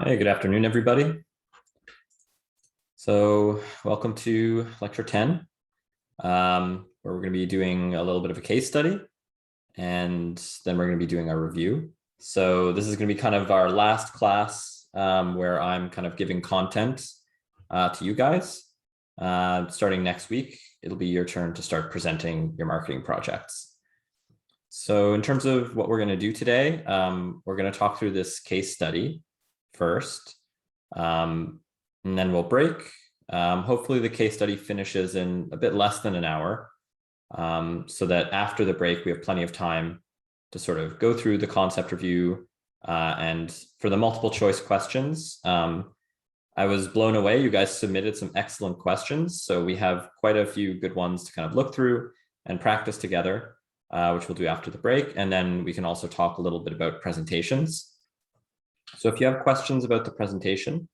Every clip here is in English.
Hey, good afternoon, everybody. So welcome to lecture 10, where we're going to be doing a little bit of a case study, and then we're going to be doing our review. So this is going to be kind of our last class where I'm kind of giving content to you guys. Starting next week, it'll be your turn to start presenting your marketing projects. So in terms of what we're going to do today, we're going to talk through this case study first, and then we'll break. Hopefully the case study finishes in a bit less than an hour, so that after the break, we have plenty of time to sort of go through the concept review. And for the multiple choice questions, I was blown away. You guys submitted some excellent questions. So we have quite a few good ones to kind of look through and practice together, which we'll do after the break. And then we can also talk a little bit about presentations. So if you have questions about the presentation,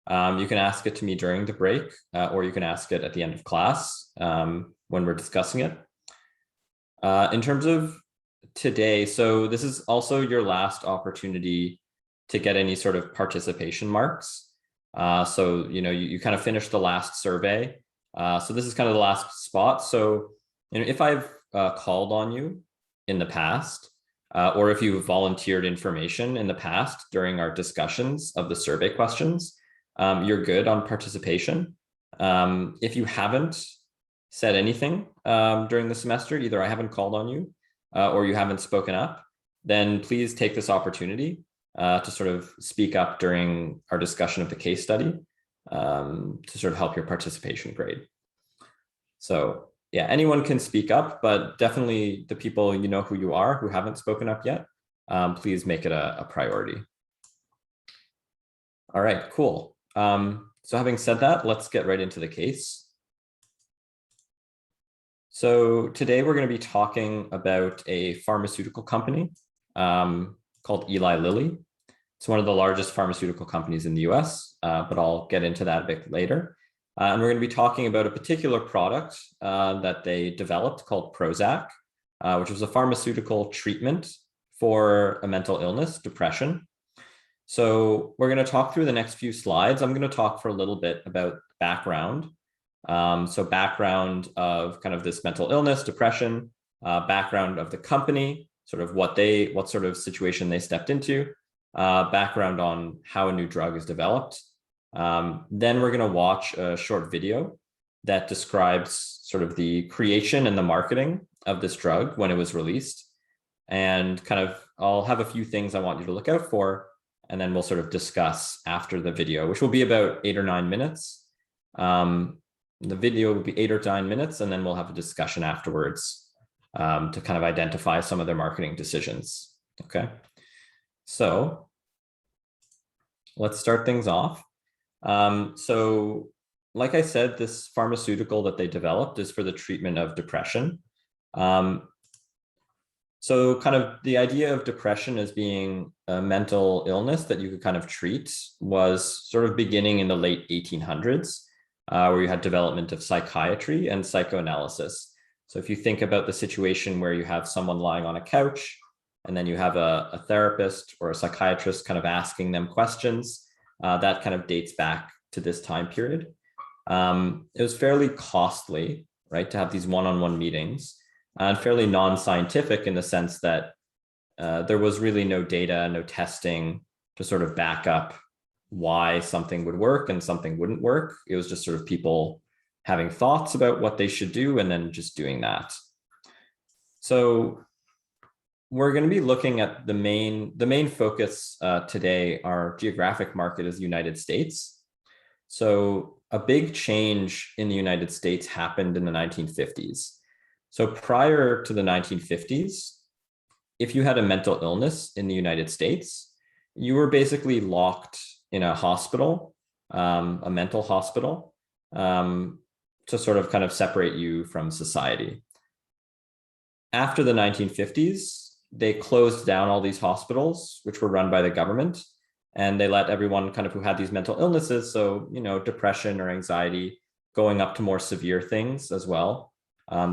you can ask it to me during the break, or you can ask it at the end of class when we're discussing it. In terms of today, so this is also your last opportunity to get any sort of participation marks. So, you kind of finished the last survey. So this is kind of the last spot. So, if I've called on you in the past, or if you've volunteered information in the past during our discussions of the survey questions, you're good on participation. If you haven't said anything during the semester, either I haven't called on you or you haven't spoken up, then please take this opportunity to sort of speak up during our discussion of the case study to sort of help your participation grade. So yeah, anyone can speak up, but definitely the people you know who you are who haven't spoken up yet, please make it a priority. All right, cool. So having said that, let's get right into the case. So today we're going to be talking about a pharmaceutical company called Eli Lilly. It's one of the largest pharmaceutical companies in the US, but I'll get into that a bit later. And we're going to be talking about a particular product that they developed called Prozac, which was a pharmaceutical treatment for a mental illness, depression. So we're going to talk through the next few slides. I'm going to talk for a little bit about background. So background of kind of this mental illness, depression, background of the company, sort of what sort of situation they stepped into, background on how a new drug is developed. Then we're going to watch a short video that describes sort of the creation and the marketing of this drug when it was released. And kind of, I'll have a few things I want you to look out for, and then we'll sort of discuss after the video, which will be about 8 or 9 minutes. The video will be 8 or 9 minutes, and then we'll have a discussion afterwards to kind of identify some of their marketing decisions. Okay, so let's start things off. So like I said, this pharmaceutical that they developed is for the treatment of depression. So kind of the idea of depression as being a mental illness that you could kind of treat was sort of beginning in the late 1800s, where you had development of psychiatry and psychoanalysis. So if you think about the situation where you have someone lying on a couch, and then you have a therapist or a psychiatrist kind of asking them questions, that kind of dates back to this time period. It was fairly costly, right, to have these one-on-one meetings, and fairly non-scientific in the sense that there was really no data, no testing to sort of back up why something would work and something wouldn't work. It was just sort of people having thoughts about what they should do and then just doing that. So we're going to be looking at the main focus today. Our geographic market is the United States. So a big change in the United States happened in the 1950s. So prior to the 1950s, if you had a mental illness in the United States, you were basically locked in a hospital, a mental hospital, to sort of kind of separate you from society. After the 1950s, they closed down all these hospitals, which were run by the government, and they let everyone kind of who had these mental illnesses, so, depression or anxiety, going up to more severe things as well,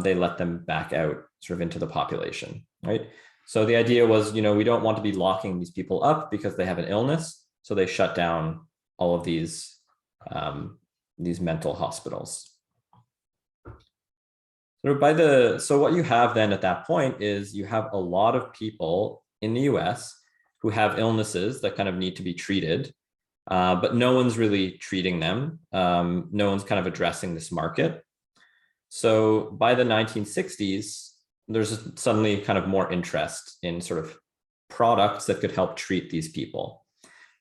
they let them back out sort of into the population, right? So the idea was, we don't want to be locking these people up because they have an illness. So they shut down all of these mental hospitals. So what you have then at that point is you have a lot of people in the US who have illnesses that kind of need to be treated, but no one's really treating them. No one's kind of addressing this market. So by the 1960s, there's suddenly kind of more interest in sort of products that could help treat these people.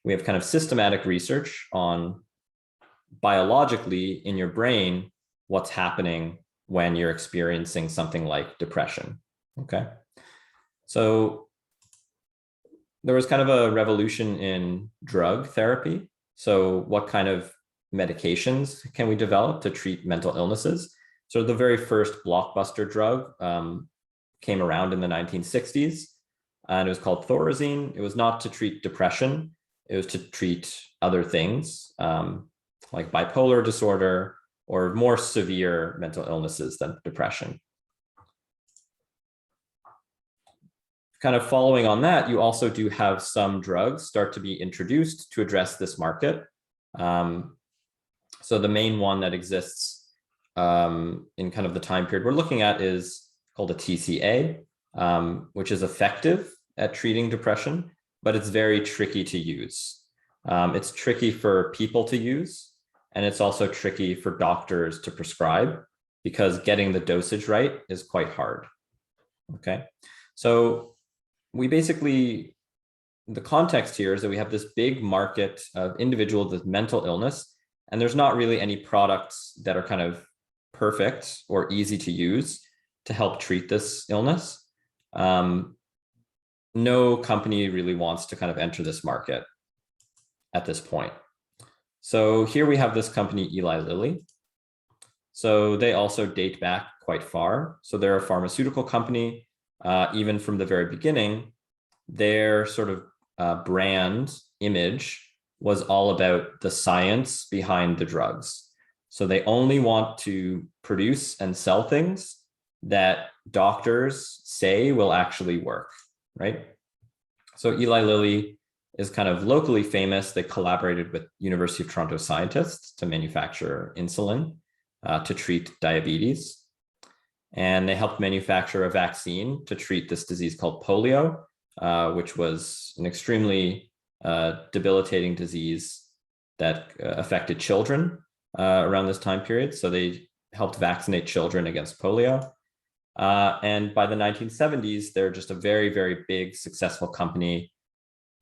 We have kind of systematic research on biologically in your brain, what's happening when you're experiencing something like depression, okay? So there was kind of a revolution in drug therapy. So what kind of medications can we develop to treat mental illnesses? So the very first blockbuster drug came around in the 1960s, and it was called Thorazine. It was not to treat depression. It was to treat other things like bipolar disorder or more severe mental illnesses than depression. Kind of following on that, you also do have some drugs start to be introduced to address this market. So the main one that exists in kind of the time period we're looking at is called a TCA, which is effective at treating depression, but it's very tricky to use. It's tricky for people to use, and it's also tricky for doctors to prescribe because getting the dosage right is quite hard. Okay, so the context here is that we have this big market of individuals with mental illness, and there's not really any products that are kind of perfect or easy to use to help treat this illness. No company really wants to kind of enter this market at this point. So here we have this company, Eli Lilly. So they also date back quite far. So they're a pharmaceutical company. Even from the very beginning, their sort of brand image was all about the science behind the drugs. So they only want to produce and sell things that doctors say will actually work, right? So Eli Lilly is kind of locally famous. They collaborated with University of Toronto scientists to manufacture insulin to treat diabetes. And they helped manufacture a vaccine to treat this disease called polio, which was an extremely debilitating disease that affected children around this time period. So they helped vaccinate children against polio. And by the 1970s, they're just a very, very big, successful company.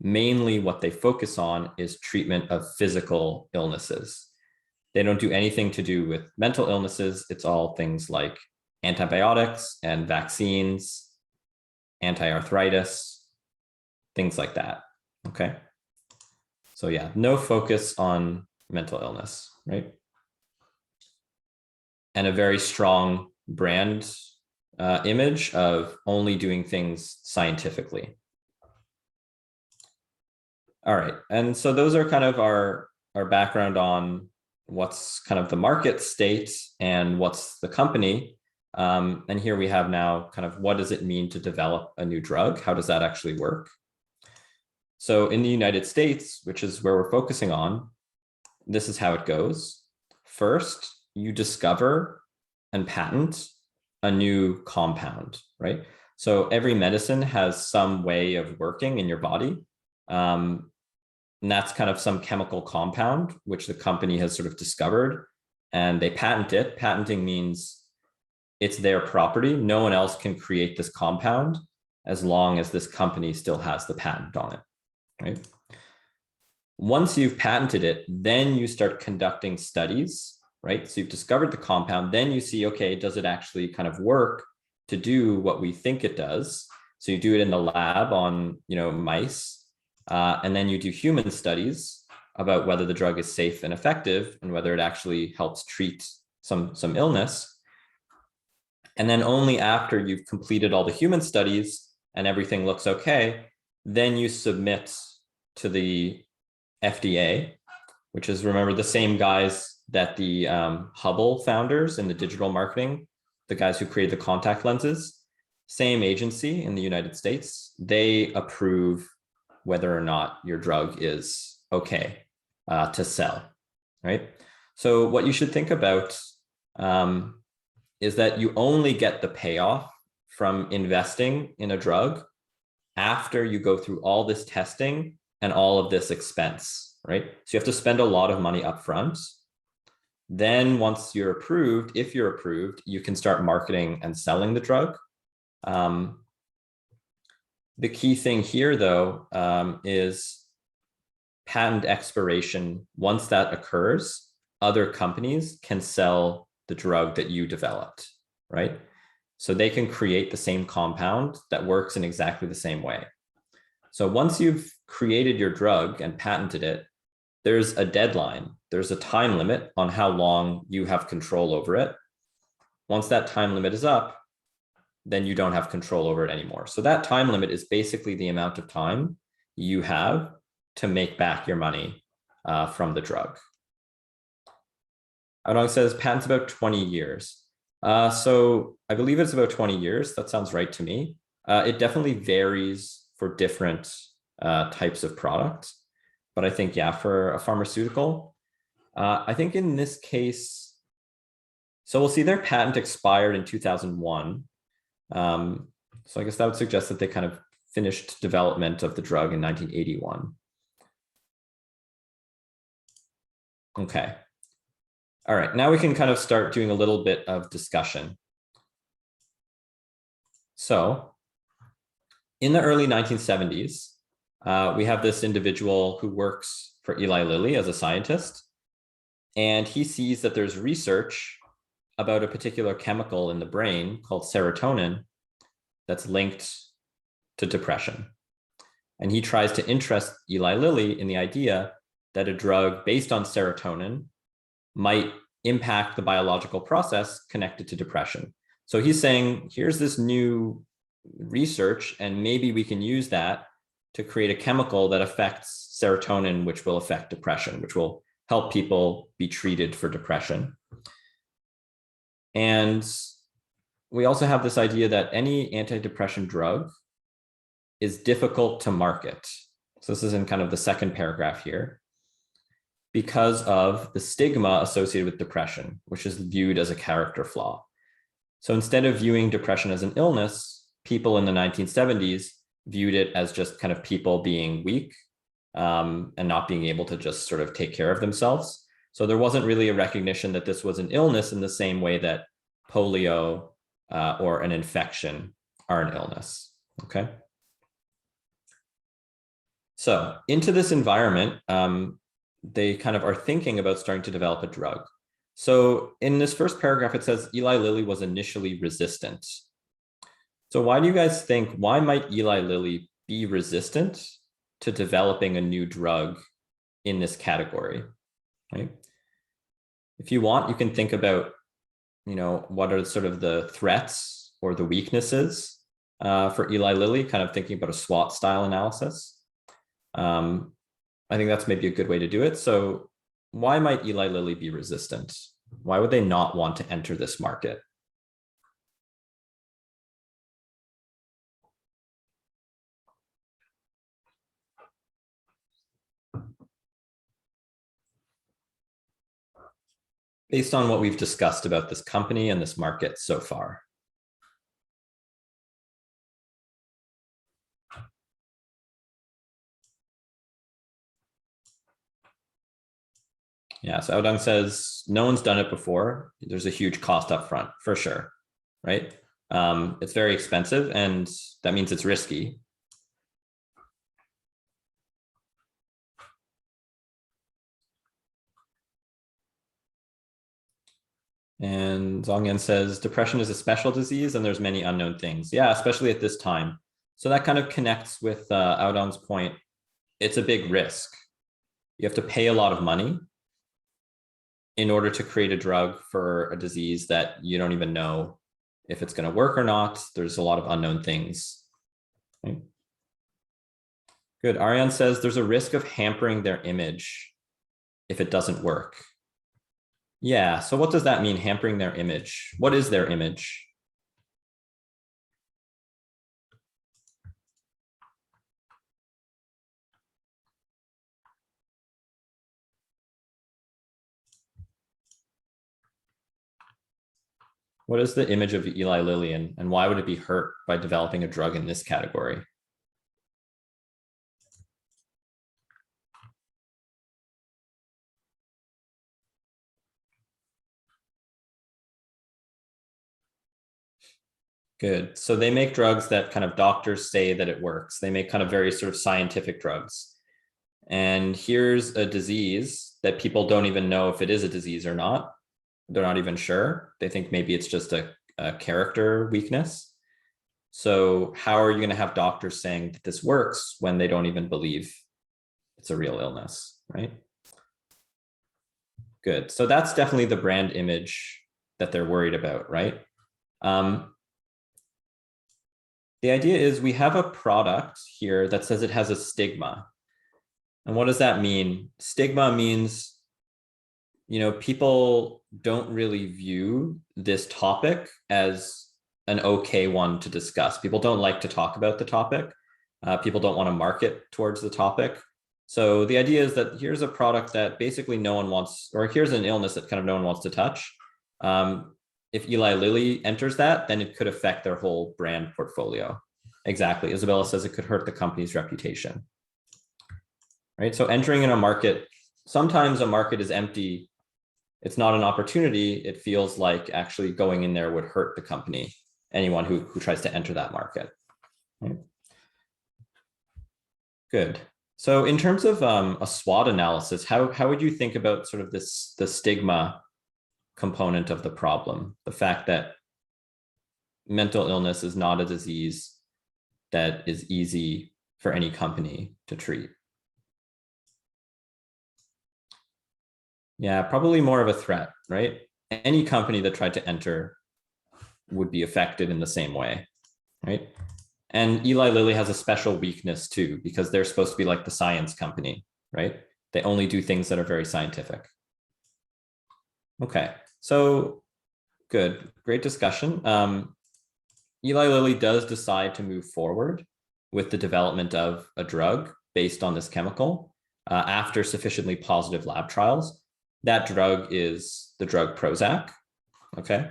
Mainly what they focus on is treatment of physical illnesses. They don't do anything to do with mental illnesses. It's all things like antibiotics and vaccines, anti-arthritis, things like that, okay? So yeah, no focus on mental illness, right? And a very strong brand image of only doing things scientifically. All right, and so those are kind of our background on what's kind of the market state and what's the company. And here we have now kind of what does it mean to develop a new drug? How does that actually work? So in the United States, which is where we're focusing on, this is how it goes. First, you discover and patent a new compound, right? So every medicine has some way of working in your body. And that's kind of some chemical compound, which the company has sort of discovered, and they patent it. Patenting means it's their property. No one else can create this compound as long as this company still has the patent on it, right? Once you've patented it, then you start conducting studies, right? So you've discovered the compound, then you see, okay, does it actually kind of work to do what we think it does? So you do it in the lab on, mice, and then you do human studies about whether the drug is safe and effective and whether it actually helps treat some illness. And then only after you've completed all the human studies and everything looks okay, then you submit to the FDA, which is, remember, the same guys that the Hubble founders in the digital marketing, the guys who created the contact lenses, same agency in the United States. They approve whether or not your drug is okay to sell, right? So what you should think about is that you only get the payoff from investing in a drug after you go through all this testing and all of this expense, right? So you have to spend a lot of money up front. Then once you're approved, if you're approved, you can start marketing and selling the drug. The key thing here, though, is patent expiration. Once that occurs, other companies can sell the drug that you developed, right? So they can create the same compound that works in exactly the same way. So once you've created your drug and patented it, there's a deadline. There's a time limit on how long you have control over it. Once that time limit is up, then you don't have control over it anymore. So that time limit is basically the amount of time you have to make back your money from the drug. Audong says patent's about 20 years. So I believe it's about 20 years. That sounds right to me. It definitely varies for different types of products. But I think, yeah, for a pharmaceutical, I think in this case, so we'll see their patent expired in 2001. So I guess that would suggest that they kind of finished development of the drug in 1981. Okay. All right, now we can kind of start doing a little bit of discussion. So in the early 1970s, we have this individual who works for Eli Lilly as a scientist, and he sees that there's research about a particular chemical in the brain called serotonin that's linked to depression. And he tries to interest Eli Lilly in the idea that a drug based on serotonin might impact the biological process connected to depression. So he's saying, here's this new research, and maybe we can use that to create a chemical that affects serotonin, which will affect depression, which will help people be treated for depression. And we also have this idea that any antidepressant drug is difficult to market. So this is in kind of the second paragraph here, because of the stigma associated with depression, which is viewed as a character flaw. So instead of viewing depression as an illness, people in the 1970s viewed it as just kind of people being weak and not being able to just sort of take care of themselves. So there wasn't really a recognition that this was an illness in the same way that polio or an infection are an illness, okay? So into this environment, they kind of are thinking about starting to develop a drug. So in this first paragraph, it says Eli Lilly was initially resistant. So why do you guys think, why might Eli Lilly be resistant to developing a new drug in this category, right? If you want, you can think about, you know, what are sort of the threats or the weaknesses for Eli Lilly, kind of thinking about a SWOT style analysis. I think that's maybe a good way to do it. So why might Eli Lilly be resistant? Why would they not want to enter this market? Based on what we've discussed about this company and this market so far. Yeah, so Aodang says, no one's done it before. There's a huge cost up front, for sure, right? It's very expensive, and that means it's risky. And Zongyan says, depression is a special disease and there's many unknown things. Yeah, especially at this time. So that kind of connects with Aodang's point. It's a big risk. You have to pay a lot of money in order to create a drug for a disease that you don't even know if it's going to work or not. There's a lot of unknown things. Okay. Good. Ariane says there's a risk of hampering their image if it doesn't work. Yeah, so what does that mean, hampering their image? What is their image? What is the image of Eli Lilly, and why would it be hurt by developing a drug in this category? Good. So they make drugs that kind of doctors say that it works. They make kind of very sort of scientific drugs. And here's a disease that people don't even know if it is a disease or not. They're not even sure. They think maybe it's just a character weakness. So how are you going to have doctors saying that this works when they don't even believe it's a real illness, right? Good. So that's definitely the brand image that they're worried about, right? The idea is we have a product here that says it has a stigma. And what does that mean? Stigma means, people don't really view this topic as an okay one to discuss. People don't like to talk about the topic. People don't want to market towards the topic. So the idea is that here's a product that basically no one wants, or here's an illness that kind of no one wants to touch. If Eli Lilly enters that, then it could affect their whole brand portfolio. Exactly. Isabella says it could hurt the company's reputation. Right. So entering in a market, sometimes a market is empty. It's not an opportunity. It feels like actually going in there would hurt the company, anyone who tries to enter that market. Right. Good. So in terms of a SWOT analysis, how would you think about sort of the stigma component of the problem? The fact that mental illness is not a disease that is easy for any company to treat. Yeah, probably more of a threat, right? Any company that tried to enter would be affected in the same way, right? And Eli Lilly has a special weakness too, because they're supposed to be like the science company, right? They only do things that are very scientific. Okay, so good, great discussion. Eli Lilly does decide to move forward with the development of a drug based on this chemical after sufficiently positive lab trials. That drug is the drug Prozac, okay?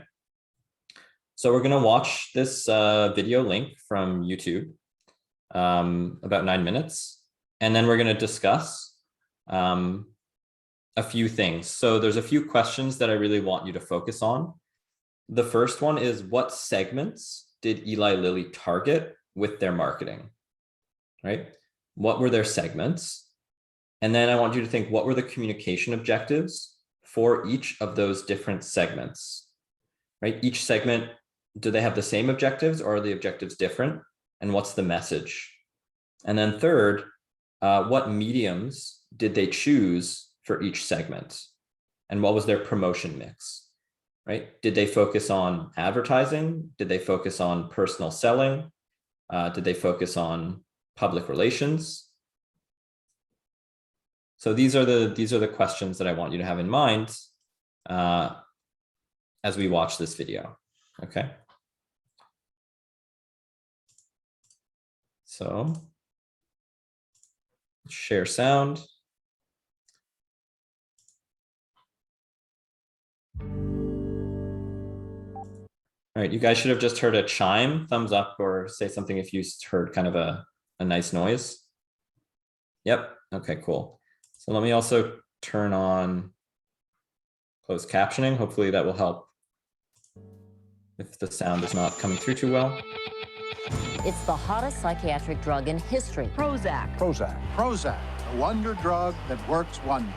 So we're gonna watch this video link from YouTube, about 9 minutes, and then we're gonna discuss a few things. So there's a few questions that I really want you to focus on. The first one is, what segments did Eli Lilly target with their marketing, right? What were their segments? And then I want you to think, what were the communication objectives for each of those different segments, right? Each segment, do they have the same objectives or are the objectives different? And what's the message? And then third, what mediums did they choose for each segment? And what was their promotion mix, right? Did they focus on advertising? Did they focus on personal selling? Did they focus on public relations? So these are the questions that I want you to have in mind as we watch this video, okay? So share sound. All right, you guys should have just heard a chime, thumbs up, or say something if you heard kind of a nice noise. Yep, okay, cool. So let me also turn on closed captioning. Hopefully that will help if the sound is not coming through too well. It's the hottest psychiatric drug in history. Prozac. Prozac. Prozac, a wonder drug that works wonders.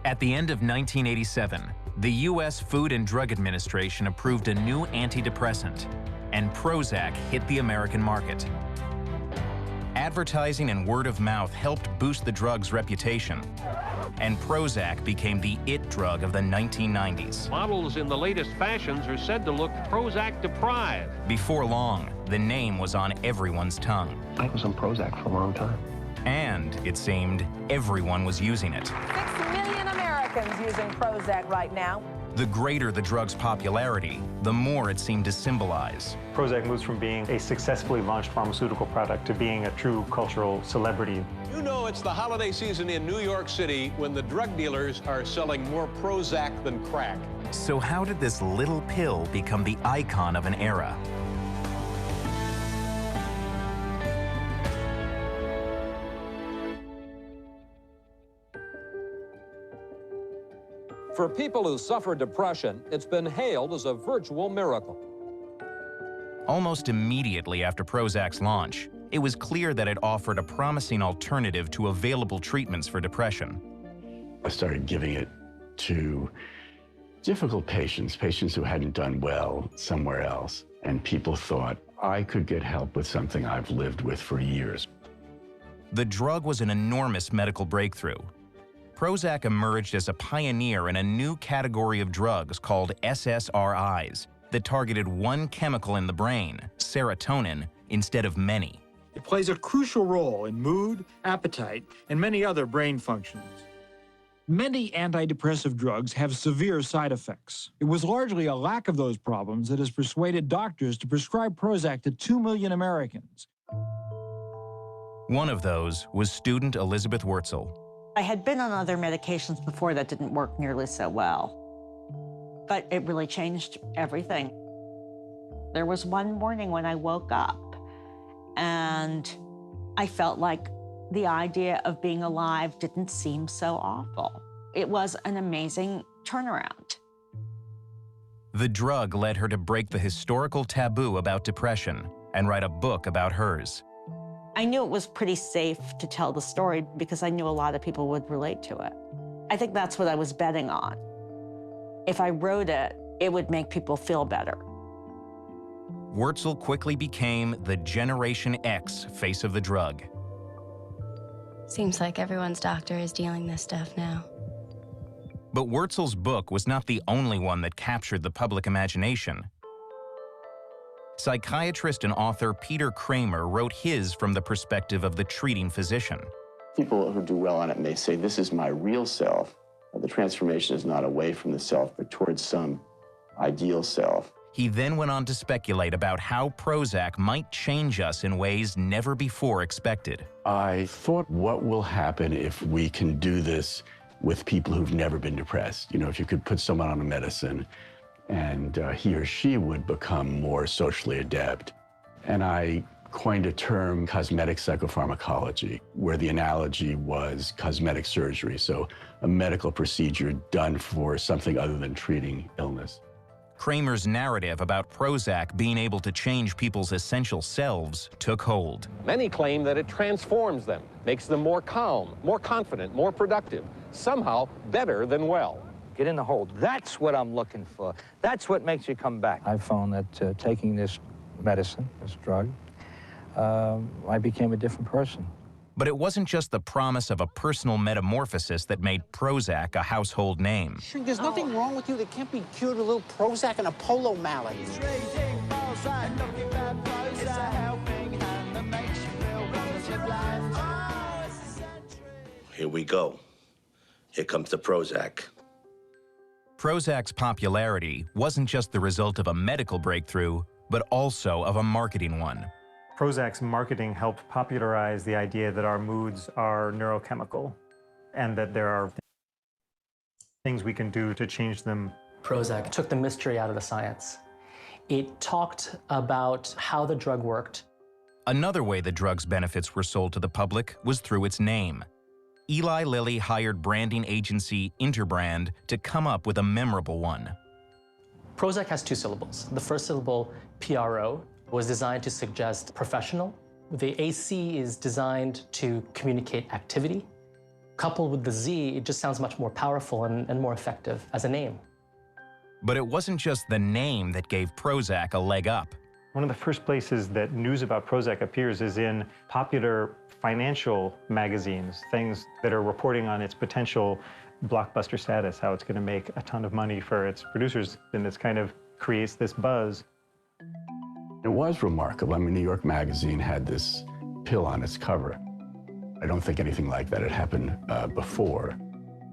At the end of 1987, the U.S. Food and Drug Administration approved a new antidepressant, and Prozac hit the American market. Advertising and word of mouth helped boost the drug's reputation, and Prozac became the it drug of the 1990s. Models in the latest fashions are said to look Prozac deprived. Before long, the name was on everyone's tongue. I was on Prozac for a long time. And, it seemed, everyone was using it. 6 million Americans using Prozac right now. The greater the drug's popularity, the more it seemed to symbolize. Prozac moves from being a successfully launched pharmaceutical product to being a true cultural celebrity. You know it's the holiday season in New York City when the drug dealers are selling more Prozac than crack. So how did this little pill become the icon of an era? For people who suffer depression, it's been hailed as a virtual miracle. Almost immediately after Prozac's launch, it was clear that it offered a promising alternative to available treatments for depression. I started giving it to difficult patients, patients who hadn't done well somewhere else, and people thought I could get help with something I've lived with for years. The drug was an enormous medical breakthrough. Prozac emerged as a pioneer in a new category of drugs called SSRIs that targeted one chemical in the brain, serotonin, instead of many. It plays a crucial role in mood, appetite, and many other brain functions. Many antidepressive drugs have severe side effects. It was largely a lack of those problems that has persuaded doctors to prescribe Prozac to 2 million Americans. One of those was student Elizabeth Wurtzel. I had been on other medications before that didn't work nearly so well, but it really changed everything. There was one morning when I woke up and I felt like the idea of being alive didn't seem so awful. It was an amazing turnaround. The drug led her to break the historical taboo about depression and write a book about hers. I knew it was pretty safe to tell the story because I knew a lot of people would relate to it. I think that's what I was betting on. If I wrote it, it would make people feel better. Wurtzel quickly became the Generation X face of the drug. Seems like everyone's doctor is dealing this stuff now. But Wurtzel's book was not the only one that captured the public imagination. Psychiatrist and author Peter Kramer wrote his from the perspective of the treating physician. People who do well on it may say, this is my real self. The transformation is not away from the self, but towards some ideal self. He then went on to speculate about how Prozac might change us in ways never before expected. I thought, what will happen if we can do this with people who've never been depressed? You know, if you could put someone on a medicine and he or she would become more socially adept. And I coined a term, cosmetic psychopharmacology, where the analogy was cosmetic surgery, so a medical procedure done for something other than treating illness. Kramer's narrative about Prozac being able to change people's essential selves took hold. Many claim that it transforms them, makes them more calm, more confident, more productive, somehow better than well. Get in the hole. That's what I'm looking for. That's what makes you come back. I found that taking this medicine, this drug, I became a different person. But it wasn't just the promise of a personal metamorphosis that made Prozac a household name. There's nothing wrong with you that can't be cured with a little Prozac and a polo mallet. Here we go. Here comes the Prozac. Prozac's popularity wasn't just the result of a medical breakthrough, but also of a marketing one. Prozac's marketing helped popularize the idea that our moods are neurochemical and that there are things we can do to change them. Prozac took the mystery out of the science. It talked about how the drug worked. Another way the drug's benefits were sold to the public was through its name. Eli Lilly hired branding agency Interbrand to come up with a memorable one. Prozac has two syllables. The first syllable, PRO, was designed to suggest professional. The AC is designed to communicate activity. Coupled with the Z, it just sounds much more powerful and more effective as a name. But it wasn't just the name that gave Prozac a leg up. One of the first places that news about Prozac appears is in popular financial magazines, things that are reporting on its potential blockbuster status, how it's going to make a ton of money for its producers, and this kind of creates this buzz. It was remarkable. I mean, New York Magazine had this pill on its cover. I don't think anything like that had happened before.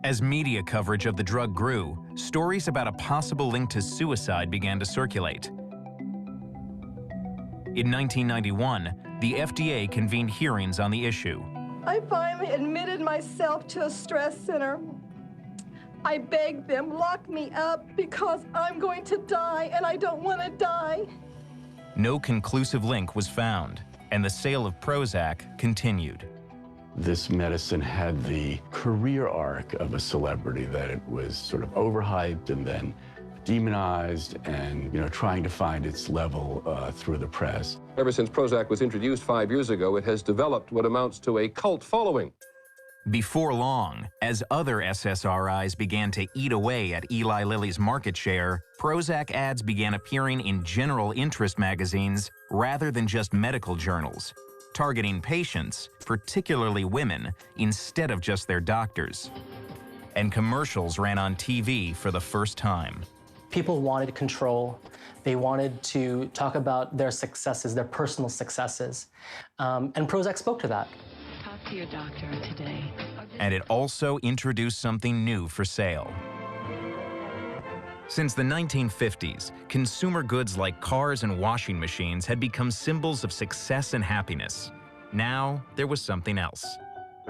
As media coverage of the drug grew, stories about a possible link to suicide began to circulate. In 1991, the FDA convened hearings on the issue. I finally admitted myself to a stress center. I begged them, lock me up because I'm going to die and I don't want to die. No conclusive link was found, and the sale of Prozac continued. This medicine had the career arc of a celebrity, that it was sort of overhyped and then demonized and, trying to find its level through the press. Ever since Prozac was introduced 5 years ago, it has developed what amounts to a cult following. Before long, as other SSRIs began to eat away at Eli Lilly's market share, Prozac ads began appearing in general interest magazines rather than just medical journals, targeting patients, particularly women, instead of just their doctors. And commercials ran on TV for the first time. People wanted control. They wanted to talk about their successes, their personal successes. And Prozac spoke to that. Talk to your doctor today. And it also introduced something new for sale. Since the 1950s, consumer goods like cars and washing machines had become symbols of success and happiness. Now, there was something else.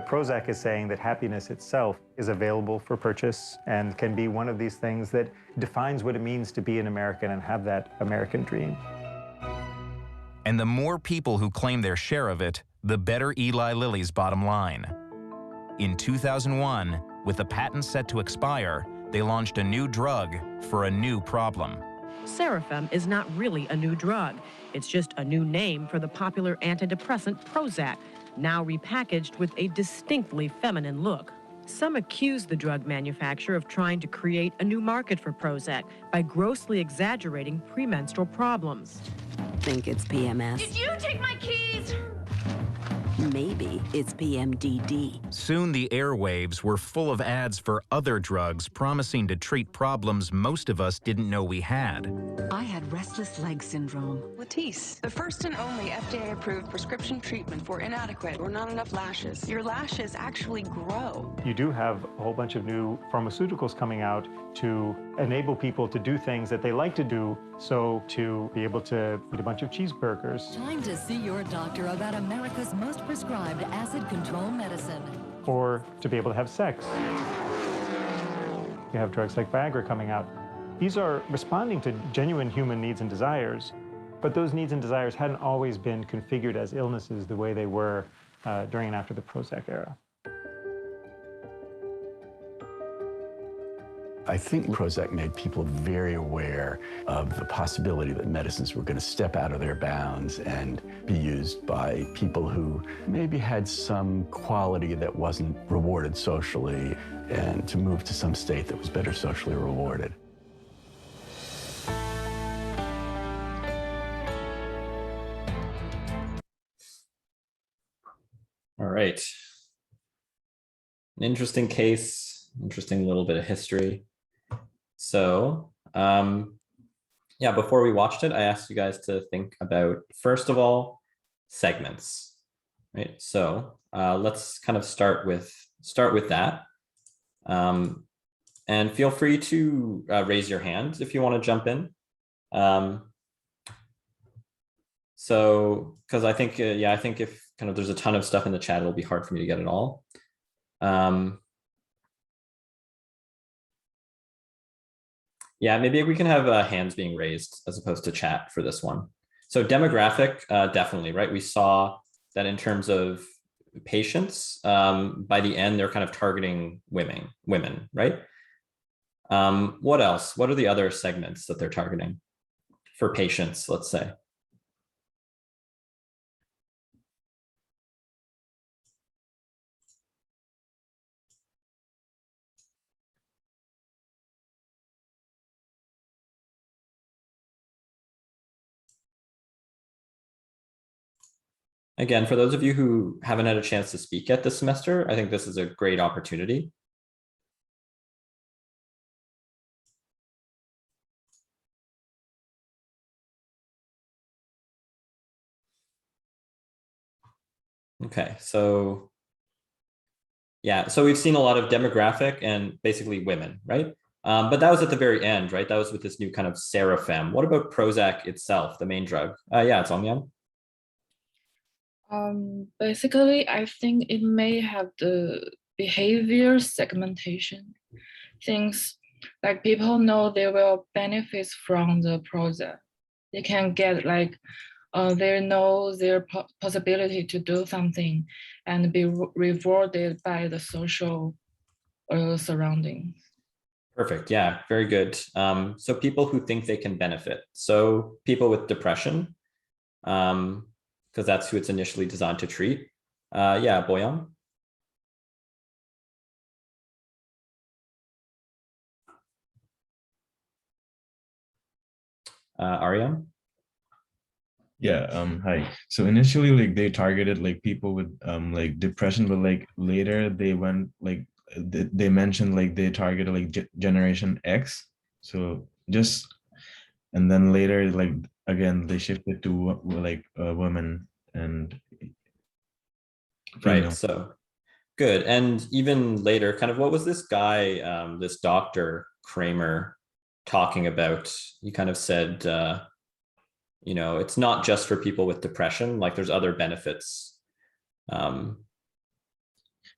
Prozac is saying that happiness itself is available for purchase and can be one of these things that defines what it means to be an American and have that American dream. And the more people who claim their share of it, the better Eli Lilly's bottom line. In 2001, with the patent set to expire, they launched a new drug for a new problem. Serafem is not really a new drug. It's just a new name for the popular antidepressant Prozac, now repackaged with a distinctly feminine look. Some accuse the drug manufacturer of trying to create a new market for Prozac by grossly exaggerating premenstrual problems. Think it's PMS? Did you take my keys? Maybe it's PMDD. Soon the airwaves were full of ads for other drugs promising to treat problems most of us didn't know we had. I had restless leg syndrome. Latisse, the first and only FDA-approved prescription treatment for inadequate or not enough lashes. Your lashes actually grow. You do have a whole bunch of new pharmaceuticals coming out to enable people to do things that they like to do, so to be able to eat a bunch of cheeseburgers. Time to see your doctor about America's most prescribed acid control medicine. Or to be able to have sex. You have drugs like Viagra coming out. These are responding to genuine human needs and desires, but those needs and desires hadn't always been configured as illnesses the way they were during and after the Prozac era. I think Prozac made people very aware of the possibility that medicines were going to step out of their bounds and be used by people who maybe had some quality that wasn't rewarded socially, and to move to some state that was better socially rewarded. All right. An interesting case, interesting little bit of history. So, yeah, before we watched it, I asked you guys to think about, first of all, segments, right? So let's kind of start with that. And feel free to raise your hand if you want to jump in. So, because I think, yeah, I think if kind of there's a ton of stuff in the chat, it'll be hard for me to get it all. Yeah, maybe we can have hands being raised as opposed to chat for this one. So demographic, definitely, right? We saw that in terms of patients, by the end, they're kind of targeting women, right? What else? What are the other segments that they're targeting for patients, let's say? Again, for those of you who haven't had a chance to speak yet this semester, I think this is a great opportunity. Okay, so yeah, so we've seen a lot of demographic and basically women, right? But that was at the very end, right? That was with this new kind of Serafem. What about Prozac itself, the main drug? Yeah, it's Omyang. Basically, I think it may have the behavior segmentation. things like people know they will benefit from the Prozac. They can get like, they know their possibility to do something and be rewarded by the social surroundings. Perfect. Yeah, very good. So people who think they can benefit. So people with depression, because that's who it's initially designed to treat. Yeah, Boyan. Ariam. Yeah, hi. So initially, like they targeted like people with like depression, but like later they went like they mentioned like they targeted like Generation X. So just and then later like again they shifted to like women and female. Right. So good. And even later, kind of what was this guy, this Dr. Kramer talking about? He kind of said, you know, it's not just for people with depression, like there's other benefits.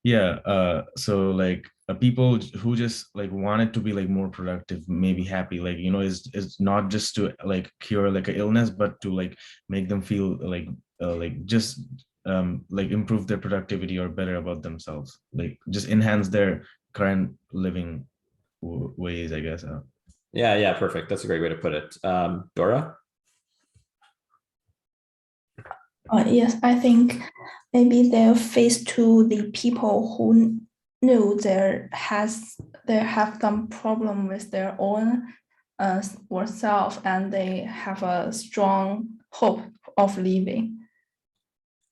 Yeah, so like people who just like wanted to be like more productive, maybe happy, like, you know, is not just to like cure like an illness, but to like make them feel like just like improve their productivity or better about themselves, like just enhance their current living ways, I guess. Yeah, perfect. That's a great way to put it. Dora? Yes, I think maybe they're faced to the people who knew they have some problem with their own or self, and they have a strong hope of living.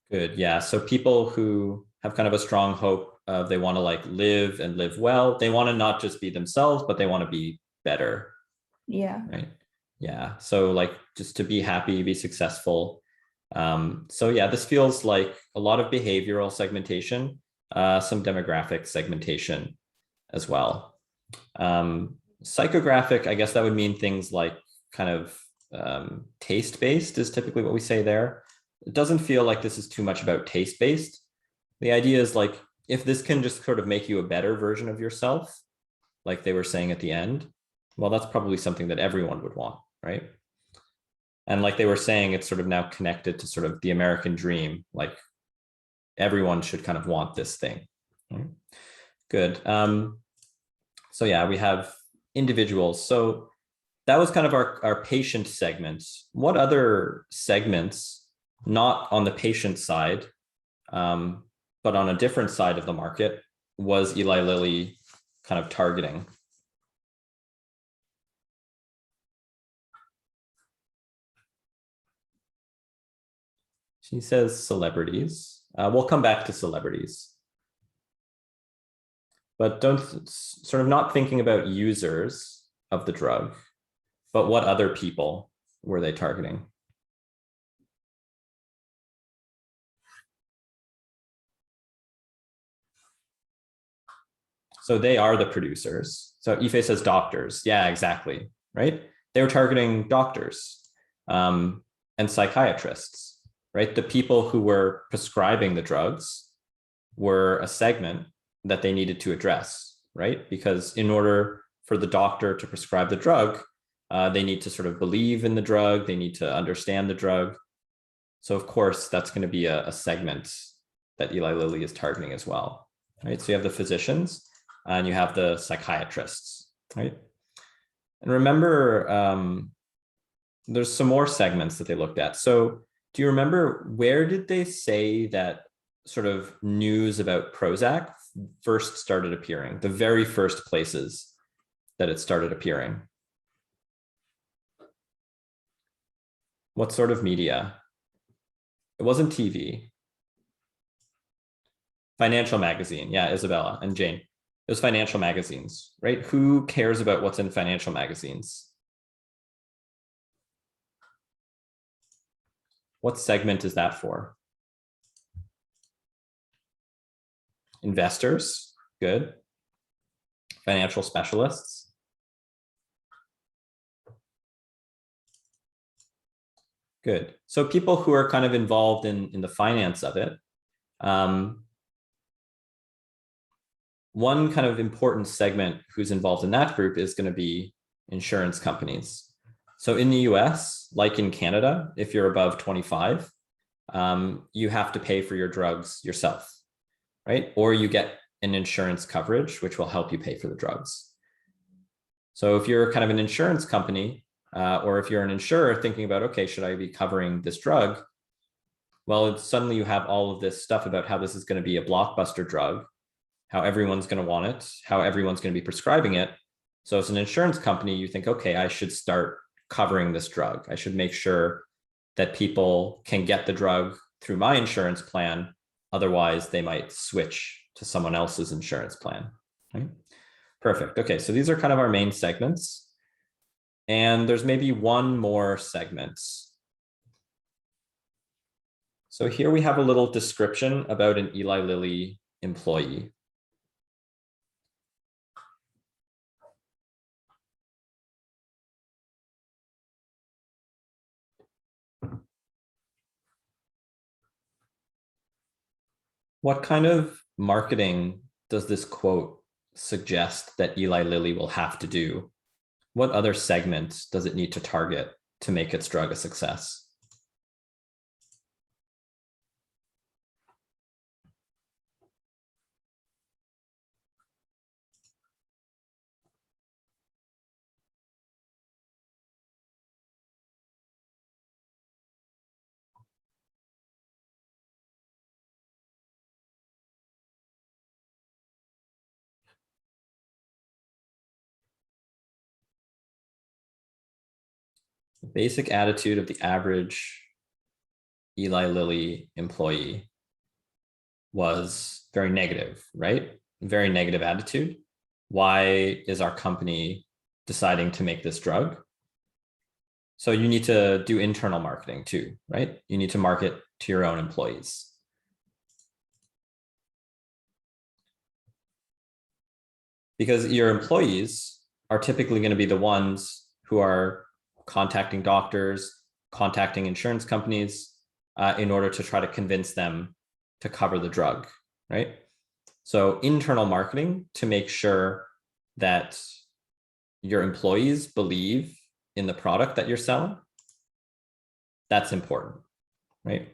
Good. Yeah. So people who have kind of a strong hope of they want to like live and live well. They want to not just be themselves, but they want to be better. Yeah. Right. Yeah. So like just to be happy, be successful. So yeah, this feels like a lot of behavioral segmentation, some demographic segmentation as well. Psychographic, I guess that would mean things like kind of taste-based is typically what we say there. It doesn't feel like this is too much about taste-based. The idea is like, if this can just sort of make you a better version of yourself, like they were saying at the end, well, that's probably something that everyone would want, right? And like they were saying, it's sort of now connected to sort of the American dream. Like everyone should kind of want this thing. Right? Good. So yeah, we have individuals. So that was kind of our patient segments. What other segments, not on the patient side, but on a different side of the market, was Eli Lilly kind of targeting? She says celebrities. We'll come back to celebrities. But don't sort of not thinking about users of the drug, but what other people were they targeting? So they are the producers. So Ife says doctors. Yeah, exactly. Right. They were targeting doctors and psychiatrists, right? The people who were prescribing the drugs were a segment that they needed to address, right? Because in order for the doctor to prescribe the drug, they need to sort of believe in the drug. They need to understand the drug. So of course, that's going to be a segment that Eli Lilly is targeting as well, right? So you have the physicians and you have the psychiatrists, right? And remember, there's some more segments that they looked at. So do you remember, where did they say that sort of news about Prozac first started appearing? The very first places that it started appearing? What sort of media? It wasn't TV. Financial magazine. Yeah, Isabella and Jane. It was financial magazines, right? Who cares about what's in financial magazines? What segment is that for? Investors, good. Financial specialists. Good. So people who are kind of involved in the finance of it. one kind of important segment who's involved in that group is going to be insurance companies. So in the US, like in Canada, if you're above 25, you have to pay for your drugs yourself, right? Or you get an insurance coverage, which will help you pay for the drugs. So if you're kind of an insurance company, or if you're an insurer thinking about, okay, should I be covering this drug? Well, suddenly you have all of this stuff about how this is going to be a blockbuster drug, how everyone's going to want it, how everyone's going to be prescribing it. So as an insurance company, you think, okay, I should start covering this drug. I should make sure that people can get the drug through my insurance plan. Otherwise, they might switch to someone else's insurance plan. Right? Perfect. Okay, so these are kind of our main segments. And there's maybe one more segment. So here we have a little description about an Eli Lilly employee. What kind of marketing does this quote suggest that Eli Lilly will have to do? What other segment does it need to target to make its drug a success? The basic attitude of the average Eli Lilly employee was very negative, right? Very negative attitude. Why is our company deciding to make this drug? So you need to do internal marketing too, right? You need to market to your own employees. Because your employees are typically going to be the ones who are contacting doctors, contacting insurance companies in order to try to convince them to cover the drug, right? So internal marketing to make sure that your employees believe in the product that you're selling, that's important, right?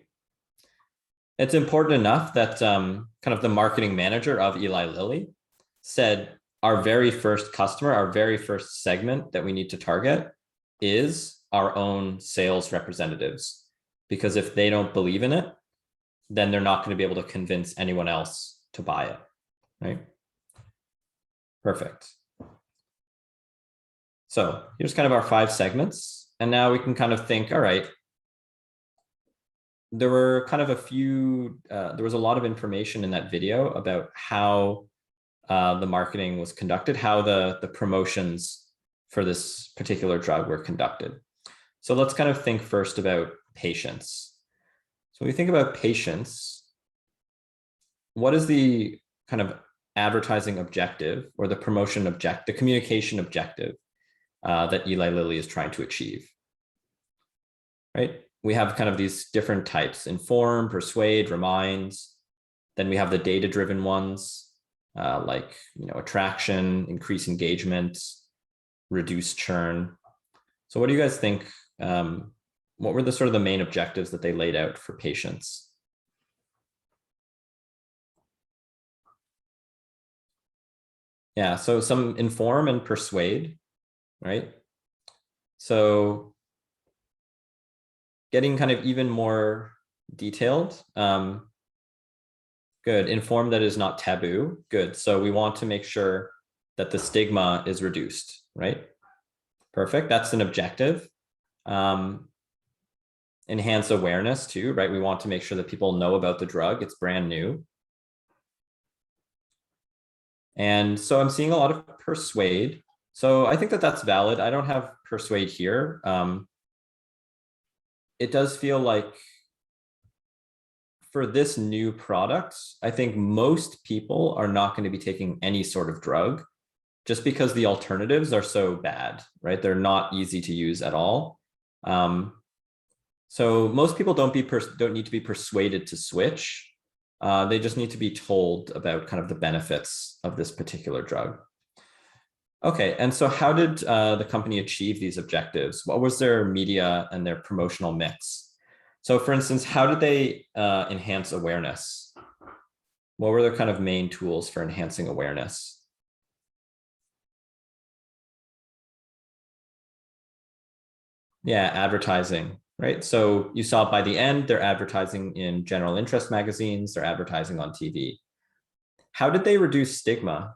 It's important enough that kind of the marketing manager of Eli Lilly said, our very first customer, our very first segment that we need to target is our own sales representatives. Because if they don't believe in it, then they're not going to be able to convince anyone else to buy it, right? Perfect. So here's kind of our 5 segments. And now we can kind of think, all right, there were kind of a few, there was a lot of information in that video about how the marketing was conducted, how the promotions for this particular drug were conducted. So let's kind of think first about patients. So when we think about patients, what is the kind of advertising objective or the promotion objective, the communication objective that Eli Lilly is trying to achieve, right? We have kind of these different types: inform, persuade, remind. Then we have the data-driven ones, like, attraction, increase engagement, reduce churn. So what do you guys think? What were the sort of the main objectives that they laid out for patients? Yeah, so some inform and persuade, right? So getting kind of even more detailed. Good. Inform that is not taboo. Good. So we want to make sure that the stigma is reduced, right? Perfect. That's an objective. Enhance awareness too, right? We want to make sure that people know about the drug. It's brand new. And so I'm seeing a lot of persuade. So I think that that's valid. I don't have persuade here. It does feel like for this new product, I think most people are not going to be taking any sort of drug just because the alternatives are so bad, right? They're not easy to use at all. So most people don't need to be persuaded to switch. They just need to be told about kind of the benefits of this particular drug. Okay, and so how did the company achieve these objectives? What was their media and their promotional mix? So for instance, how did they enhance awareness? What were their kind of main tools for enhancing awareness? Yeah, advertising, right? So you saw by the end, they're advertising in general interest magazines, they're advertising on TV. How did they reduce stigma?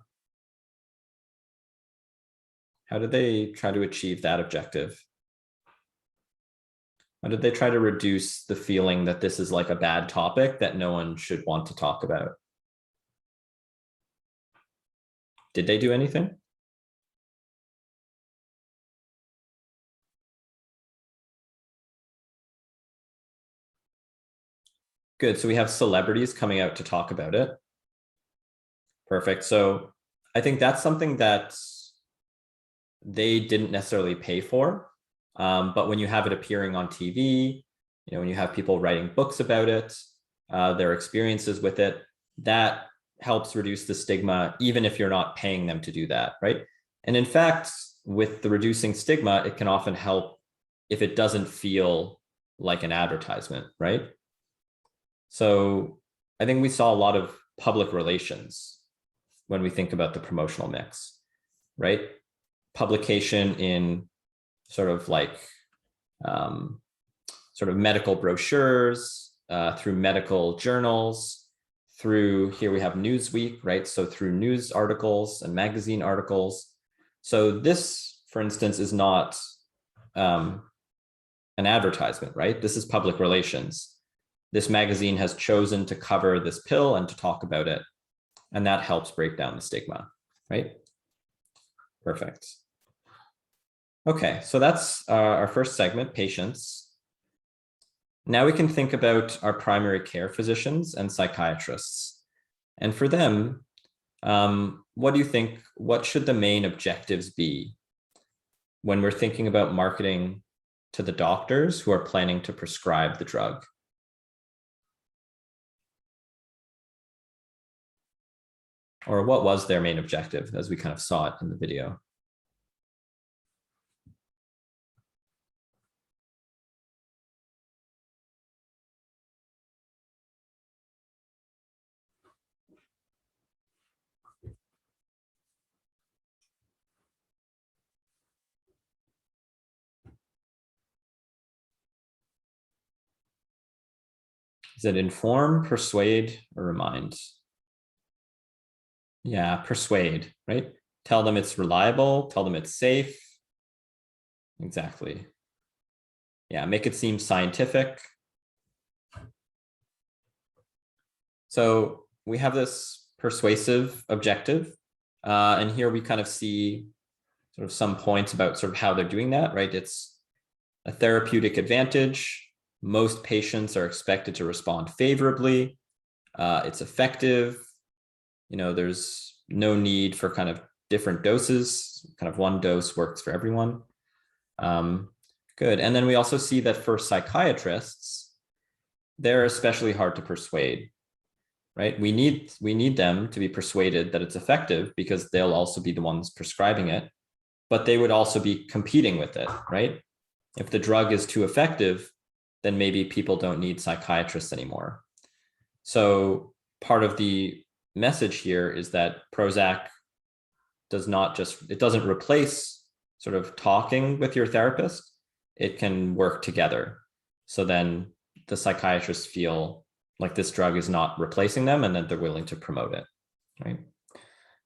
How did they try to achieve that objective? How did they try to reduce the feeling that this is like a bad topic that no one should want to talk about? Did they do anything? Good, so we have celebrities coming out to talk about it. Perfect, so I think that's something that they didn't necessarily pay for, but when you have it appearing on TV, when you have people writing books about it, their experiences with it, that helps reduce the stigma, even if you're not paying them to do that, right? And in fact, with the reducing stigma, it can often help if it doesn't feel like an advertisement, right? So I think we saw a lot of public relations when we think about the promotional mix, right? Publication in sort of like sort of medical brochures, through medical journals, through here we have Newsweek, right? So through news articles and magazine articles. So this, for instance, is not an advertisement, right? This is public relations. This magazine has chosen to cover this pill and to talk about it. And that helps break down the stigma, right? Perfect. Okay, so that's our first segment, patients. Now we can think about our primary care physicians and psychiatrists. And for them, what do you think, what should the main objectives be when we're thinking about marketing to the doctors who are planning to prescribe the drug? Or what was their main objective, as we kind of saw it in the video? Is it inform, persuade, or remind? Yeah, persuade, right? Tell them it's reliable, tell them it's safe. Exactly. Yeah, make it seem scientific. So we have this persuasive objective. And here we kind of see sort of some points about sort of how they're doing that, right? It's a therapeutic advantage. Most patients are expected to respond favorably. It's effective. There's no need for kind of different doses. Kind of one dose works for everyone. Good. And then we also see that for psychiatrists, they're especially hard to persuade, right? We need them to be persuaded that it's effective because they'll also be the ones prescribing it, but they would also be competing with it, right? If the drug is too effective, then maybe people don't need psychiatrists anymore. So part of the message here is that Prozac doesn't replace sort of talking with your therapist. It can work together. So then the psychiatrists feel like this drug is not replacing them and that they're willing to promote it, right?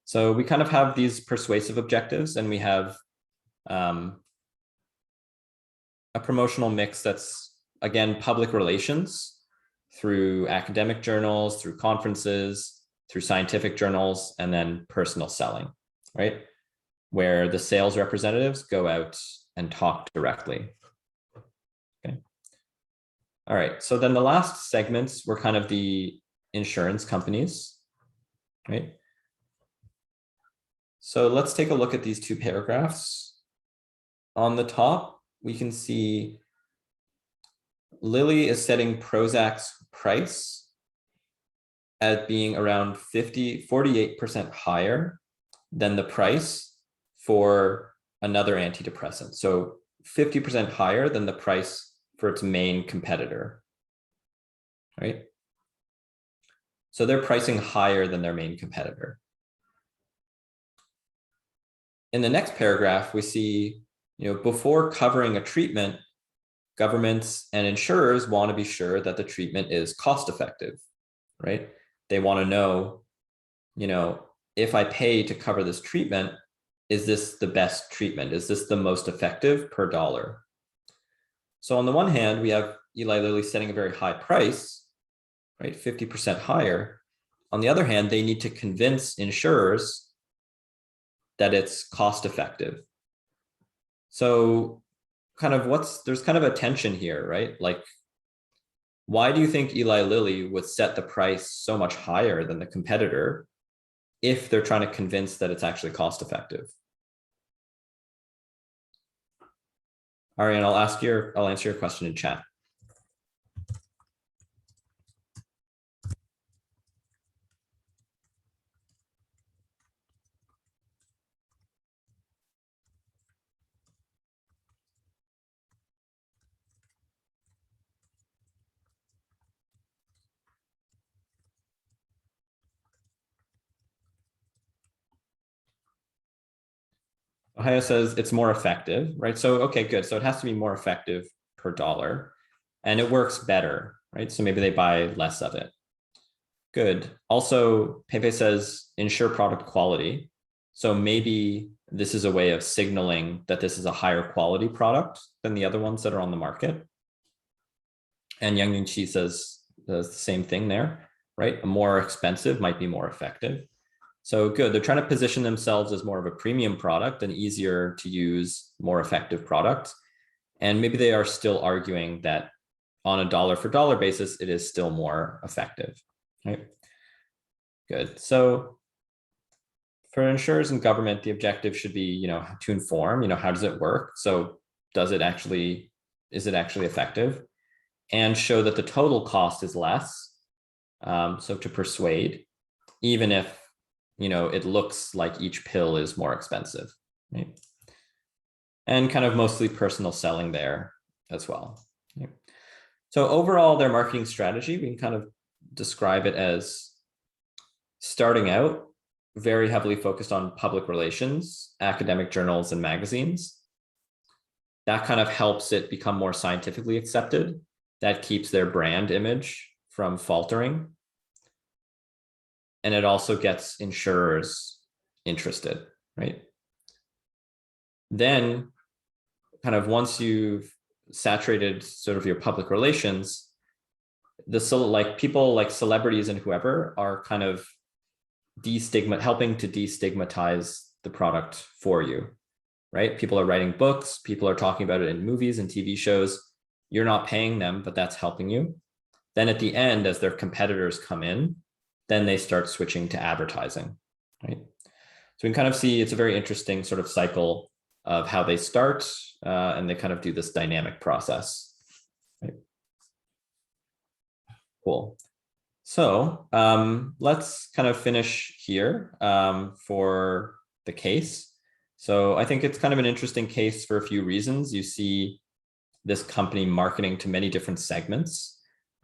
So we kind of have these persuasive objectives, and we have a promotional mix that's, again, public relations through academic journals, through conferences, through scientific journals, and then personal selling, right? Where the sales representatives go out and talk directly. Okay. All right, so then the last segments were kind of the insurance companies, right? So let's take a look at these two paragraphs. On the top, we can see Lilly is setting Prozac's price as being around 48% higher than the price for another antidepressant. So 50% higher than the price for its main competitor, right? So they're pricing higher than their main competitor. In the next paragraph, we see, before covering a treatment, governments and insurers want to be sure that the treatment is cost effective, right? They want to know, if I pay to cover this treatment, is this the best treatment? Is this the most effective per dollar? So on the one hand, we have Eli Lilly setting a very high price, right? 50% higher. On the other hand, they need to convince insurers that it's cost effective. So there's kind of a tension here, right? Like, why do you think Eli Lilly would set the price so much higher than the competitor if they're trying to convince that it's actually cost effective? Ariane, I'll answer your question in chat. Ohio says it's more effective, right? So, okay, good. So it has to be more effective per dollar and it works better, right? So maybe they buy less of it. Good. Also, Pepe says ensure product quality. So maybe this is a way of signaling that this is a higher quality product than the other ones that are on the market. And Yang Yingqi says the same thing there, right? A more expensive might be more effective. So good, they're trying to position themselves as more of a premium product, an easier to use, more effective product. And maybe they are still arguing that on a dollar for dollar basis, it is still more effective, right? Good. So for insurers and government, the objective should be, to inform, how does it work? So is it actually effective? And show that the total cost is less. So to persuade, even if, it looks like each pill is more expensive, right? And kind of mostly personal selling there as well. Right? So overall, their marketing strategy, we can kind of describe it as starting out very heavily focused on public relations, academic journals and magazines. That kind of helps it become more scientifically accepted. That keeps their brand image from faltering. And it also gets insurers interested, right? Then kind of once you've saturated sort of your public relations, people like celebrities and whoever are kind of helping to destigmatize the product for you, right? People are writing books, people are talking about it in movies and TV shows. You're not paying them, but that's helping you. Then at the end, as their competitors come in, then they start switching to advertising, right? So we can kind of see it's a very interesting sort of cycle of how they start and they kind of do this dynamic process, right? Cool. So let's kind of finish here for the case. So I think it's kind of an interesting case for a few reasons. You see this company marketing to many different segments.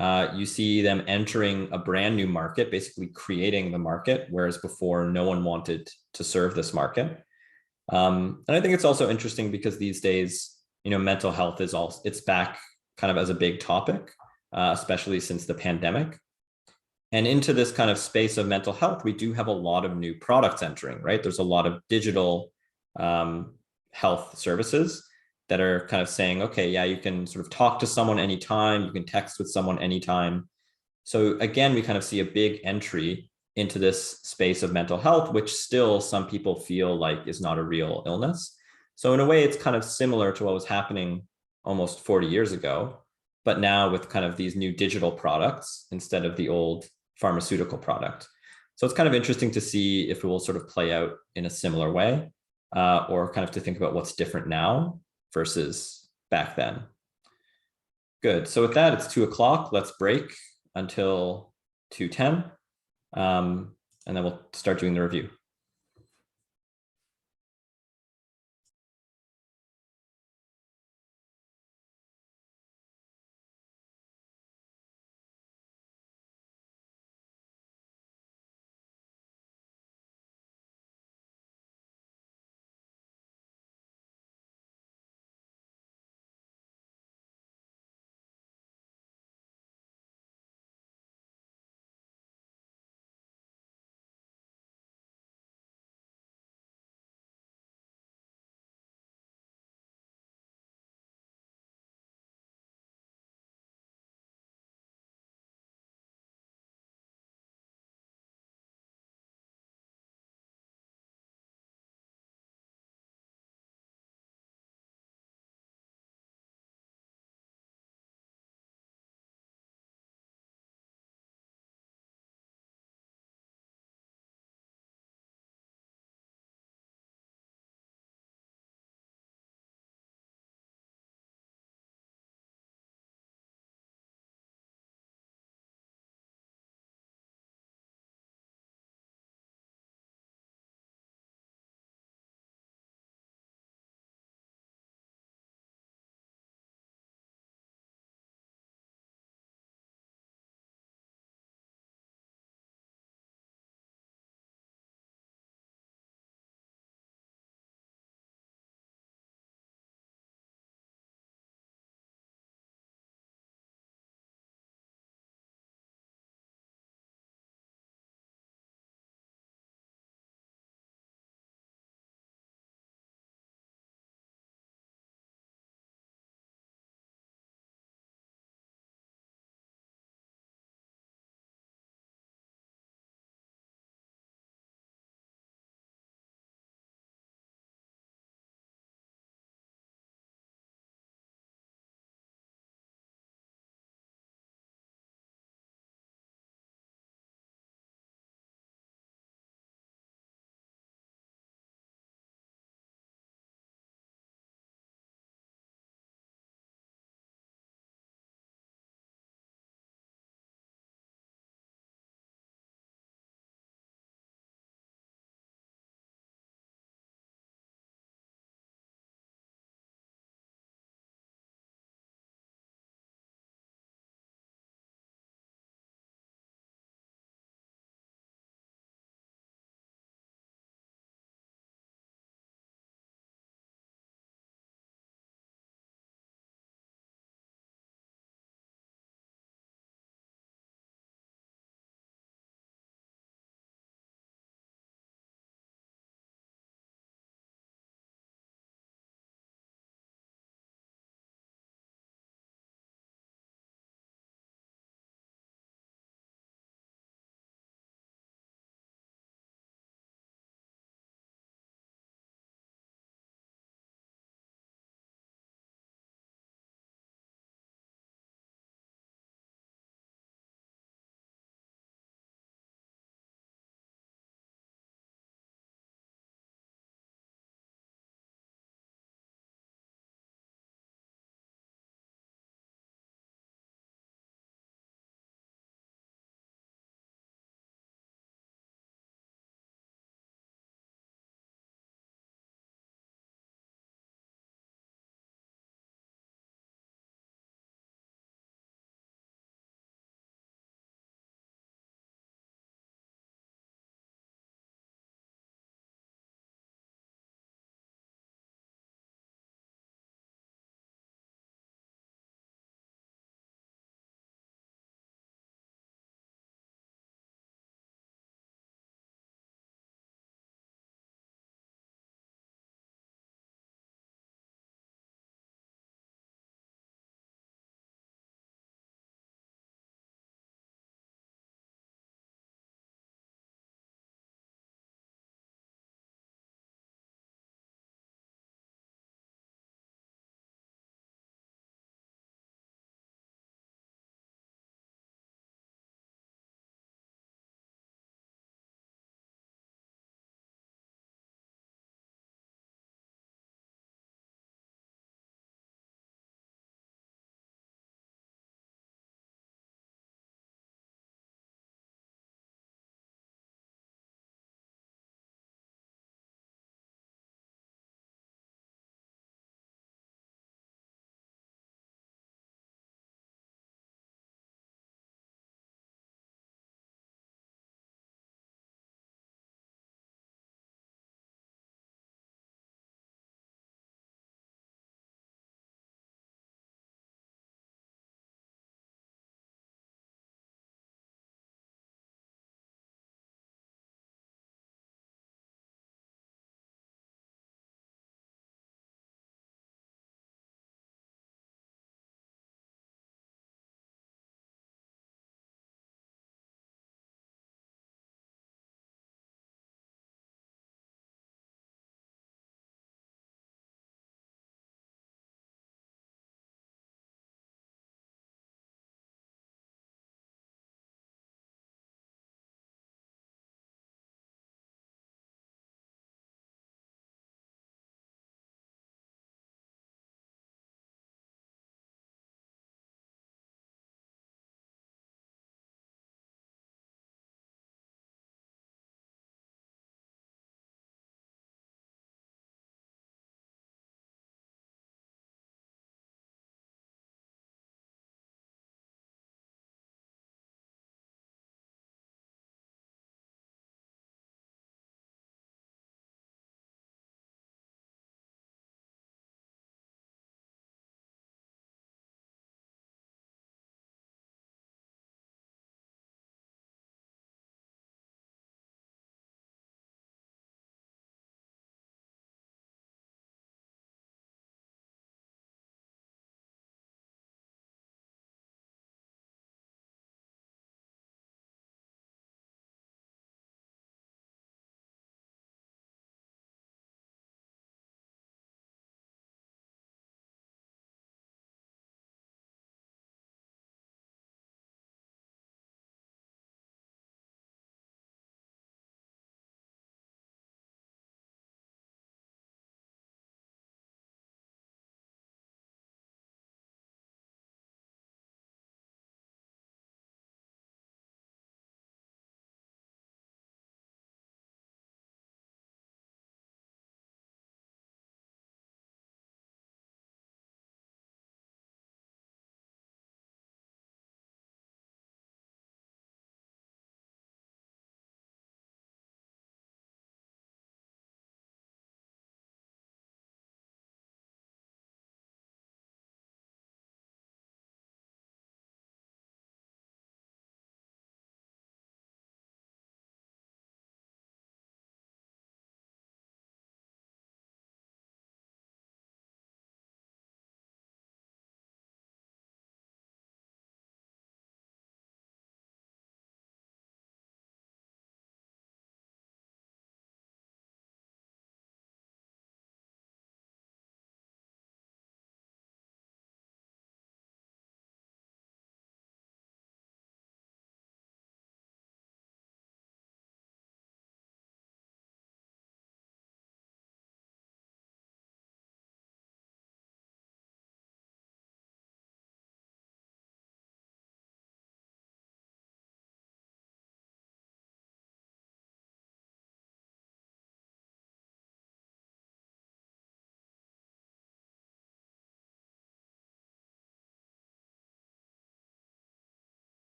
You see them entering a brand new market, basically creating the market, whereas before no one wanted to serve this market. And I think it's also interesting because these days, mental health it's back kind of as a big topic, especially since the pandemic. And into this kind of space of mental health, we do have a lot of new products entering, right? There's a lot of digital health services that are kind of saying, okay, yeah, you can sort of talk to someone anytime, you can text with someone anytime. So again, we kind of see a big entry into this space of mental health, which still some people feel like is not a real illness. So in a way, it's kind of similar to what was happening almost 40 years ago, but now with kind of these new digital products instead of the old pharmaceutical product. So it's kind of interesting to see if it will sort of play out in a similar way, or kind of to think about what's different now versus back then. Good. So with that, it's 2 o'clock. Let's break until 2:10. and then we'll start doing the review.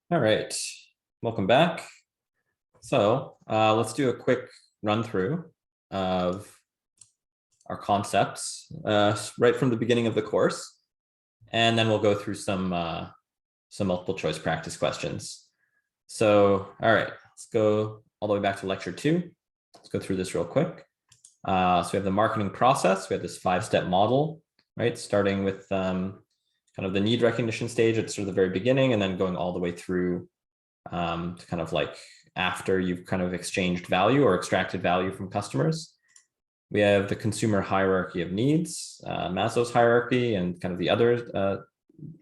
All right, welcome back. So let's do a quick run through of our concepts right from the beginning of the course, and then we'll go through some multiple choice practice questions. So, all right, let's go all the way back to lecture 2. Let's go through this real quick. So we have the marketing process. We have this 5-step model, right? Starting with kind of the need recognition stage at sort of the very beginning, and then going all the way through to kind of like after you've kind of exchanged value or extracted value from customers. We have the consumer hierarchy of needs, Maslow's hierarchy, and kind of the other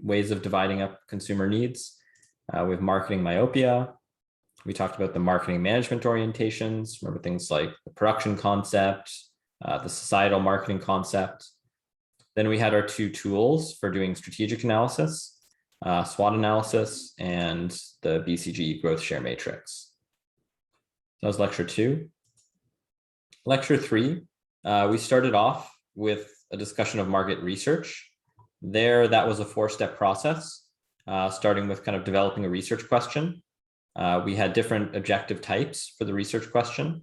ways of dividing up consumer needs. We have marketing myopia. We talked about the marketing management orientations. Remember things like the production concept, the societal marketing concept. Then we had our 2 tools for doing strategic analysis, SWOT analysis, and the BCG growth share matrix. So that was lecture 2. Lecture 3, we started off with a discussion of market research. There, that was a 4-step process, starting with kind of developing a research question. We had different objective types for the research question.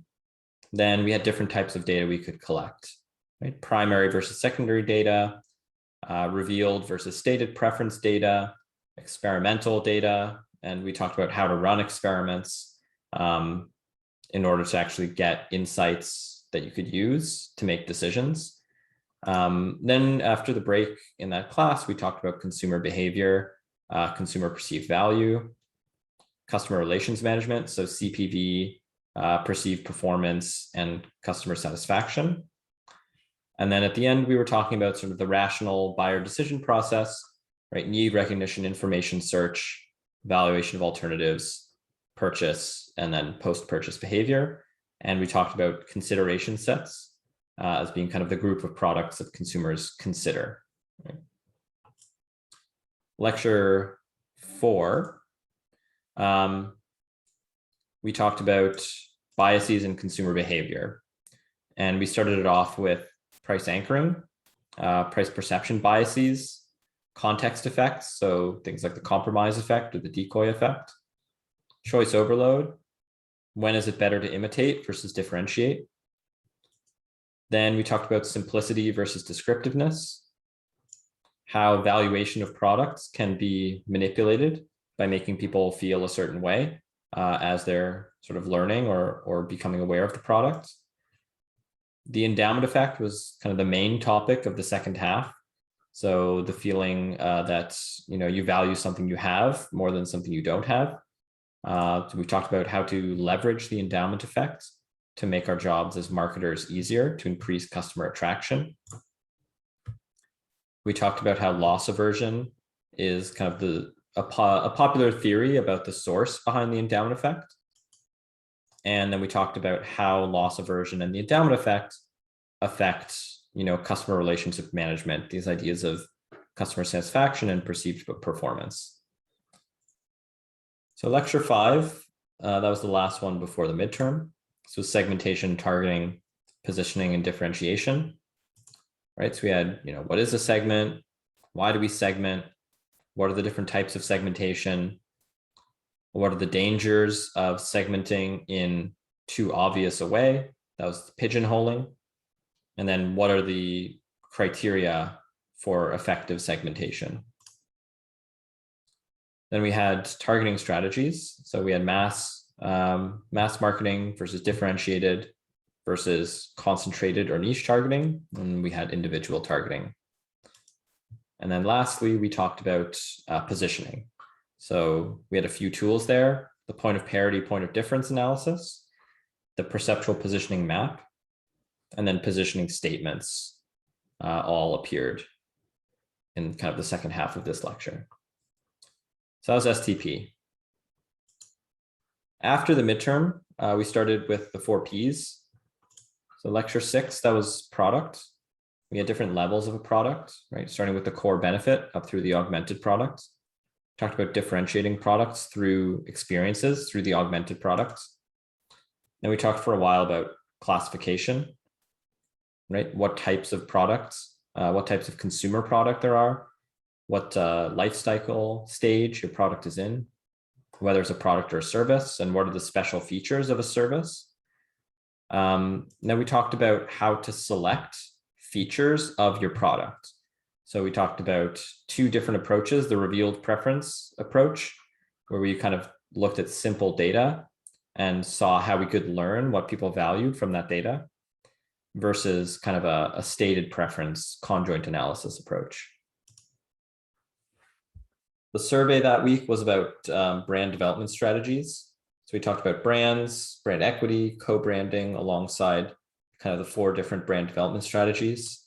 Then we had different types of data we could collect, right? Primary versus secondary data, revealed versus stated preference data, experimental data, and we talked about how to run experiments in order to actually get insights that you could use to make decisions. Then after the break in that class, we talked about consumer behavior, consumer perceived value, customer relations management, so CPV, perceived performance, and customer satisfaction. And then at the end, we were talking about sort of the rational buyer decision process, right? Need recognition, information search, evaluation of alternatives, purchase, and then post-purchase behavior. And we talked about consideration sets as being kind of the group of products that consumers consider. Right? Lecture 4, we talked about biases in consumer behavior. And we started it off with price anchoring, price perception biases, context effects, so things like the compromise effect or the decoy effect, choice overload, when is it better to imitate versus differentiate. Then we talked about simplicity versus descriptiveness, how valuation of products can be manipulated by making people feel a certain way as they're sort of learning or becoming aware of the product. The endowment effect was kind of the main topic of the second half. So the feeling that you value something you have more than something you don't have. So we talked about how to leverage the endowment effect to make our jobs as marketers easier, to increase customer attraction. We talked about how loss aversion is kind of a popular theory about the source behind the endowment effect. And then we talked about how loss aversion and the endowment effect affect, customer relationship management, these ideas of customer satisfaction and perceived performance. So lecture 5, that was the last one before the midterm. So segmentation, targeting, positioning, and differentiation, right? So we had, what is a segment? Why do we segment? What are the different types of segmentation? What are the dangers of segmenting in too obvious a way? That was pigeonholing. And then what are the criteria for effective segmentation? Then we had targeting strategies. So we had mass marketing versus differentiated versus concentrated or niche targeting. And we had individual targeting. And then lastly, we talked about positioning. So we had a few tools there: the point of parity, point of difference analysis, the perceptual positioning map, and then positioning statements all appeared in kind of the second half of this lecture. So that was STP. After the midterm, we started with the 4 Ps. So lecture 6, that was product. We had different levels of a product, right? Starting with the core benefit up through the augmented product. Talked about differentiating products through experiences, through the augmented products. Then we talked for a while about classification, right? What types of products, what types of consumer product there are, what life cycle stage your product is in. whether it's a product or a service, and what are the special features of a service. Then we talked about how to select features of your product. So we talked about two different approaches, the revealed preference approach, where we kind of looked at simple data and saw how we could learn what people valued from that data, versus kind of a stated preference conjoint analysis approach. The survey that week was about brand development strategies. So we talked about brands, brand equity, co-branding alongside kind of the 4 different brand development strategies.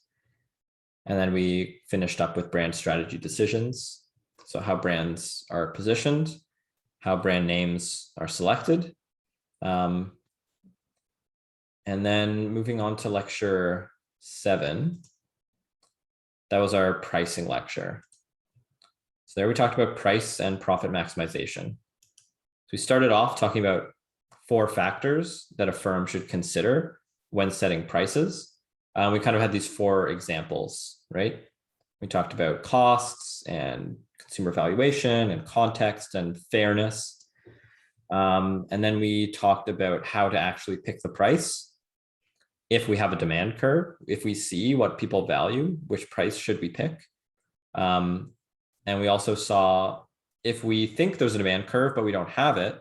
And then we finished up with brand strategy decisions. So how brands are positioned, how brand names are selected. And then moving on to lecture 7, that was our pricing lecture. So there we talked about price and profit maximization. So we started off talking about 4 factors that a firm should consider when setting prices. We kind of had these 4 examples, right? We talked about costs and consumer valuation and context and fairness. And then we talked about how to actually pick the price. If we have a demand curve, if we see what people value, which price should we pick? And we also saw if we think there's a demand curve, but we don't have it,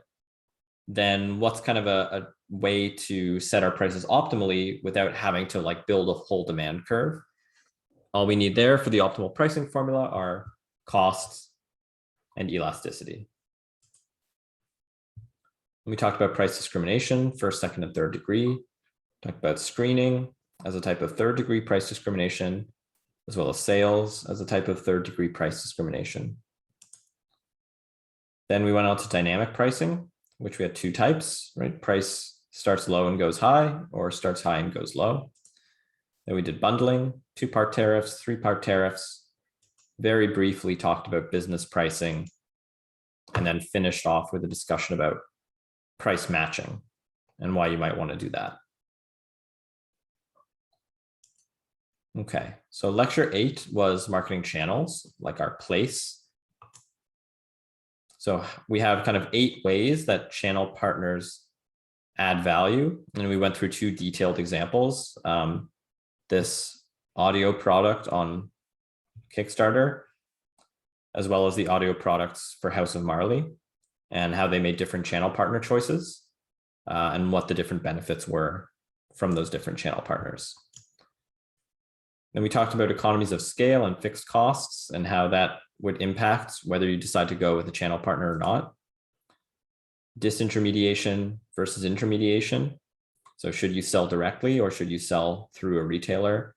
then what's kind of a way to set our prices optimally without having to like build a whole demand curve. All we need there for the optimal pricing formula are costs and elasticity. We talked about price discrimination, first, second, and third degree. Talked about screening as a type of third degree price discrimination, as well as sales as a type of third degree price discrimination. Then we went on to dynamic pricing, which we had 2 types, right? Price starts low and goes high, or starts high and goes low. Then we did bundling, 2-part tariffs, 3-part tariffs, very briefly talked about business pricing, and then finished off with a discussion about price matching and why you might want to do that. Okay, so lecture 8 was marketing channels, like our place. So we have kind of 8 ways that channel partners add value. And we went through 2 detailed examples. This audio product on Kickstarter, as well as the audio products for House of Marley, and how they made different channel partner choices, and what the different benefits were from those different channel partners. Then we talked about economies of scale and fixed costs and how that would impact whether you decide to go with a channel partner or not. Disintermediation versus intermediation. So should you sell directly or should you sell through a retailer?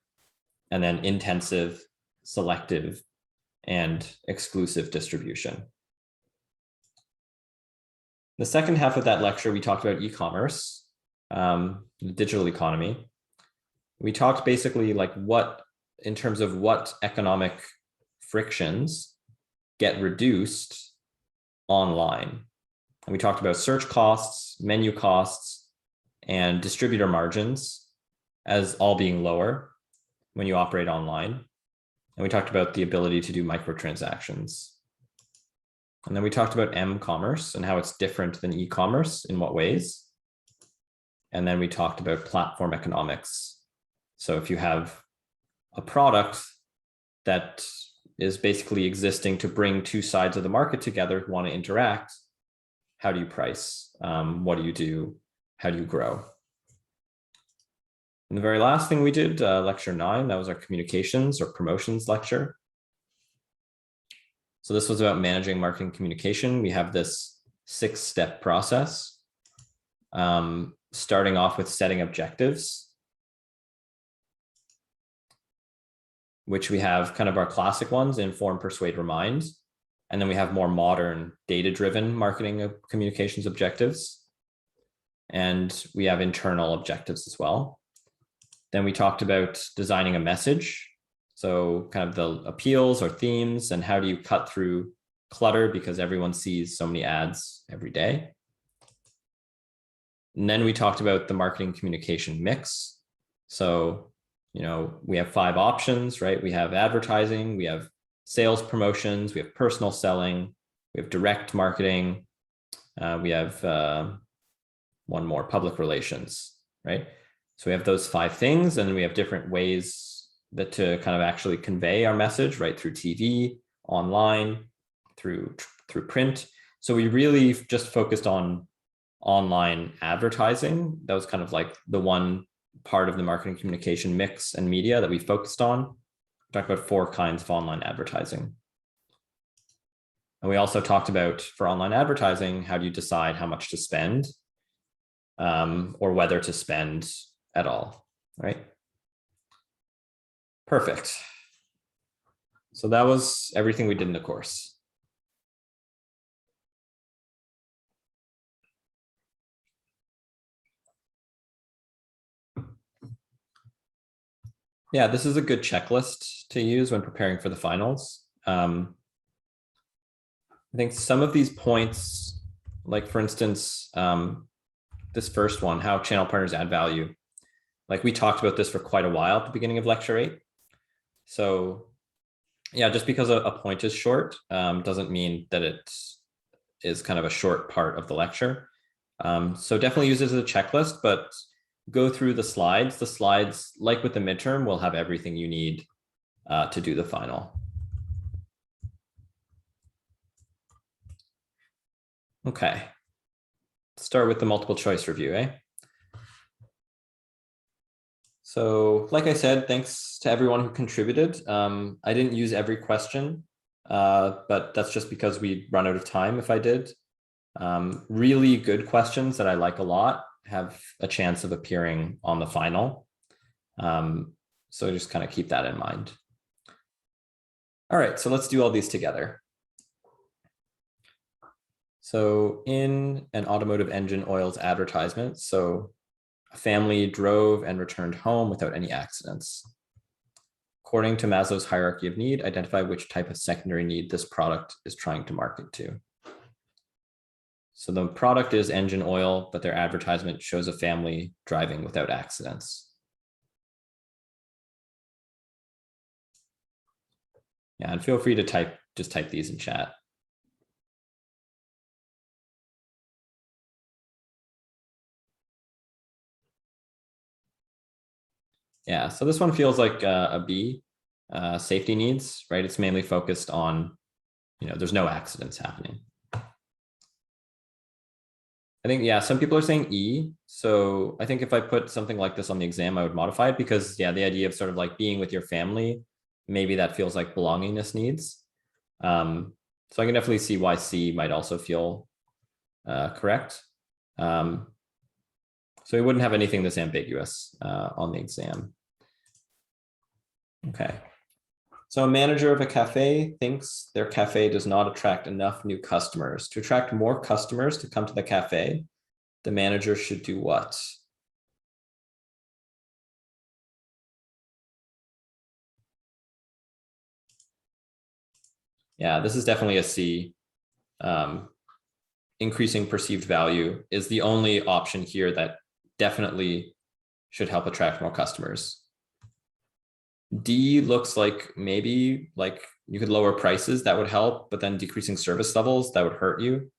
And then intensive, selective, and exclusive distribution. The second half of that lecture, we talked about e-commerce, the digital economy. We talked basically like in terms of what economic frictions get reduced online. And we talked about search costs, menu costs, and distributor margins as all being lower when you operate online. And we talked about the ability to do microtransactions. And then we talked about m-commerce and how it's different than e-commerce, in what ways. And then we talked about platform economics. So if you have a product that is basically existing to bring 2 sides of the market together who want to interact, how do you price? What do you do? How do you grow? And the very last thing we did, lecture 9, that was our communications or promotions lecture. So this was about managing marketing communication. We have this 6-step process, starting off with setting objectives, which we have kind of our classic ones, inform, persuade, remind. And then we have more modern data-driven marketing communications objectives. And we have internal objectives as well. Then we talked about designing a message. So kind of the appeals or themes and how do you cut through clutter because everyone sees so many ads every day. And then we talked about the marketing communication mix. So, we have 5 options, right? We have advertising, we have sales promotions, we have personal selling, we have direct marketing, We have one more, public relations, right? So we have those 5 things, and we have different ways that to kind of actually convey our message, right? Through TV, online, through print. So we really just focused on online advertising. That was kind of like the one part of the marketing communication mix and media that we focused on. We talked about 4 kinds of online advertising. And we also talked about, for online advertising, how do you decide how much to spend, or whether to spend at all, right? Perfect. So that was everything we did in the course. Yeah, this is a good checklist to use when preparing for the finals. I think some of these points, like for instance, this first one, how channel partners add value. Like we talked about this for quite a while at the beginning of lecture 8. So yeah, just because a point is short doesn't mean that it is kind of a short part of the lecture. So definitely use it as a checklist, but go through the slides. The slides, like with the midterm, will have everything you need to do the final. Okay, start with the multiple choice review, eh? So like I said, thanks to everyone who contributed. I didn't use every question, but that's just because we'd run out of time if I did. Really good questions that I like a lot have a chance of appearing on the final. So just kind of keep that in mind. All right, so let's do all these together. So in an automotive engine oils advertisement, so a family drove and returned home without any accidents. According to Maslow's hierarchy of need, identify which type of secondary need this product is trying to market to. So the product is engine oil, but their advertisement shows a family driving without accidents. Yeah, and feel free to just type these in chat. Yeah, so this one feels like a B, safety needs, right? It's mainly focused on, there's no accidents happening. I think, yeah, some people are saying E. So I think if I put something like this on the exam, I would modify it because, yeah, the idea of sort of like being with your family, maybe that feels like belongingness needs. So I can definitely see why C might also feel correct. So we wouldn't have anything this ambiguous on the exam. Okay. So a manager of a cafe thinks their cafe does not attract enough new customers. To attract more customers to come to the cafe, the manager should do what? Yeah, this is definitely a C. Increasing perceived value is the only option here that definitely should help attract more customers. D looks like maybe like you could lower prices, that would help, but then decreasing service levels, that would hurt you.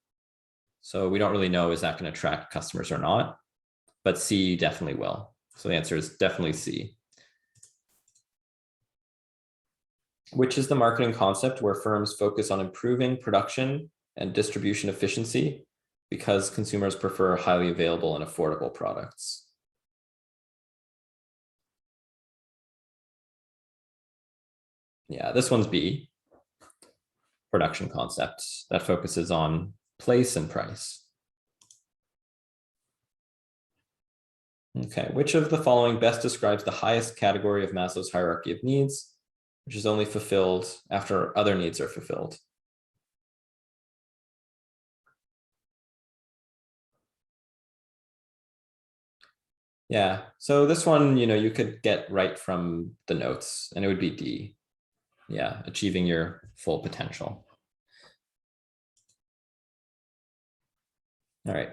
So we don't really know, is that going to attract customers or not? But C definitely will. So the answer is definitely C. Which is the marketing concept where firms focus on improving production and distribution efficiency because consumers prefer highly available and affordable products. Yeah, this one's B. Production concept that focuses on place and price. Okay, which of the following best describes the highest category of Maslow's hierarchy of needs, which is only fulfilled after other needs are fulfilled? Yeah, so this one, you could get right from the notes and it would be D. Yeah, achieving your full potential. All right,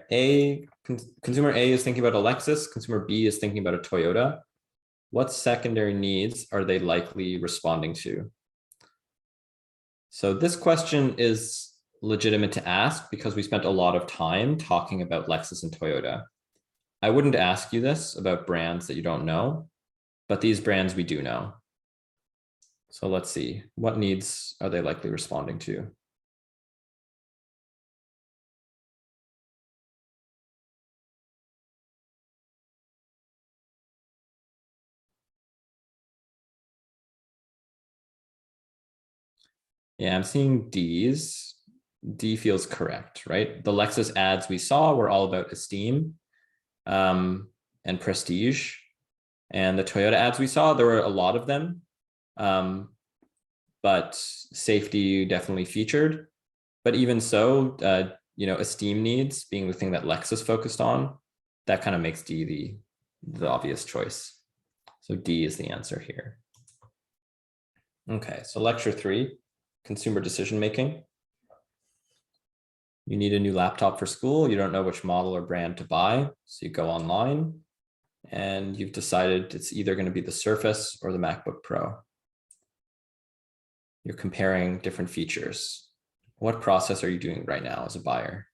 consumer A is thinking about a Lexus, consumer B is thinking about a Toyota. What secondary needs are they likely responding to? So this question is legitimate to ask because we spent a lot of time talking about Lexus and Toyota. I wouldn't ask you this about brands that you don't know, but these brands we do know. So let's see, what needs are they likely responding to? Yeah, I'm seeing D's. D feels correct, right? The Lexus ads we saw were all about esteem and prestige. And the Toyota ads we saw, there were a lot of them, but safety definitely featured. But even so, esteem needs being the thing that Lexus focused on, that kind of makes D the obvious choice. So D is the answer here. Okay, so lecture 3, consumer decision making. You need a new laptop for school. You don't know which model or brand to buy. So you go online and you've decided it's either going to be the Surface or the MacBook Pro. You're comparing different features. What process are you doing right now as a buyer?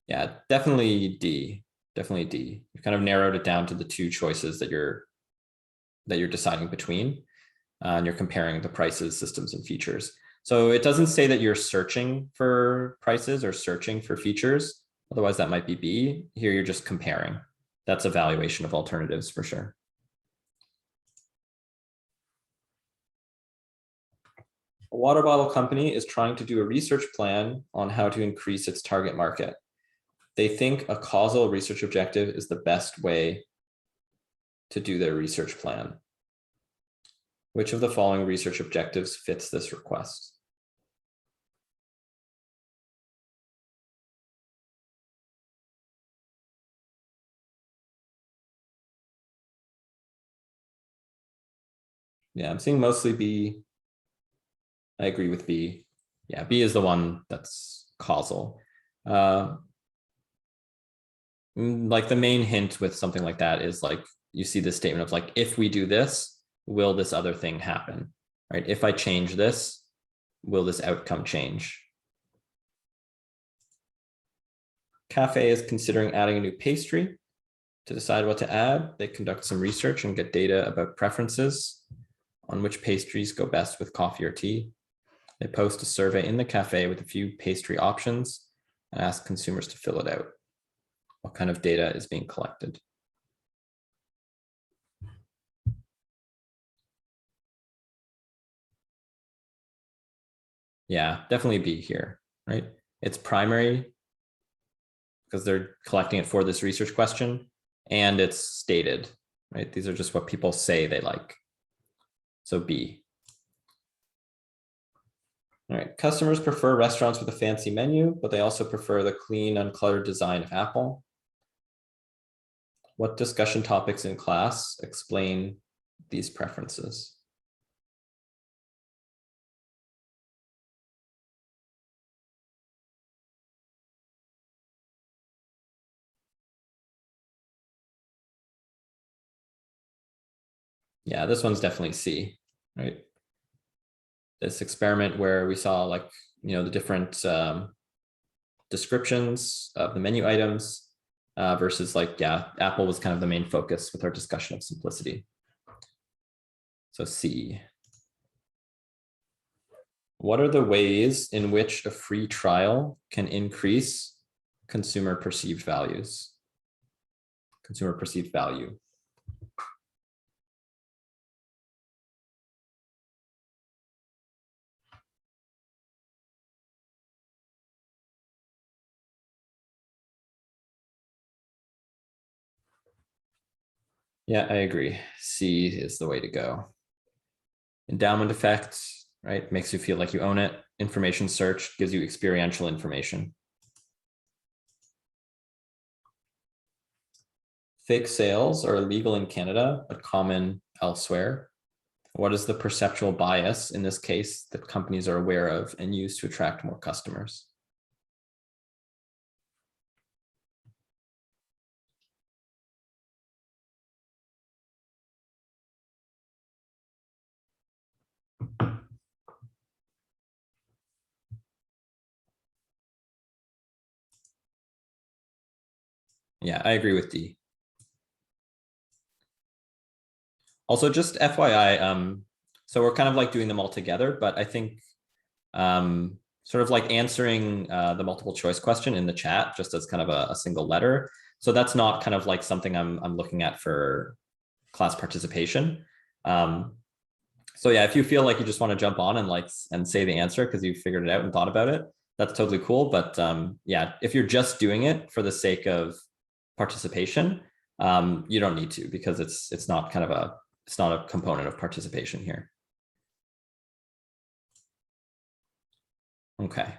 Yeah, definitely D. Definitely D. You've kind of narrowed it down to the 2 choices that you're deciding between. And you're comparing the prices, systems, and features. So it doesn't say that you're searching for prices or searching for features. Otherwise, that might be B. Here, you're just comparing. That's evaluation of alternatives for sure. A water bottle company is trying to do a research plan on how to increase its target market. They think a causal research objective is the best way to do their research plan. Which of the following research objectives fits this request? Yeah, I'm seeing mostly B. I agree with B. Yeah, B is the one that's causal. Like the main hint with something like that is like, you see this statement of like, if we do this, will this other thing happen, right? If I change this, will this outcome change? Cafe is considering adding a new pastry. To decide what to add, they conduct some research and get data about preferences on which pastries go best with coffee or tea. They post a survey in the cafe with a few pastry options and ask consumers to fill it out. What kind of data is being collected? Yeah, definitely B here, right? It's primary because they're collecting it for this research question, and it's stated, right? These are just what people say they like. So B. All right, customers prefer restaurants with a fancy menu, but they also prefer the clean, uncluttered design of Apple. What discussion topics in class explain these preferences? Yeah, this one's definitely C, right? This experiment where we saw like, the different descriptions of the menu items versus like, yeah, Apple was kind of the main focus with our discussion of simplicity. So C. What are the ways in which a free trial can increase consumer perceived values? Consumer perceived value. Yeah, I agree. C is the way to go. Endowment effect, right? Makes you feel like you own it. Information search gives you experiential information. Fake sales are illegal in Canada, but common elsewhere. What is the perceptual bias in this case that companies are aware of and use to attract more customers? Yeah, I agree with D. Also, just FYI, so we're kind of like doing them all together, but I think sort of like answering the multiple choice question in the chat just as kind of a single letter. So that's not kind of like something I'm looking at for class participation. So yeah, if you feel like you just want to jump on and say the answer because you figured it out and thought about it, that's totally cool. But yeah, if you're just doing it for the sake of participation, you don't need to, because it's not a component of participation here. Okay.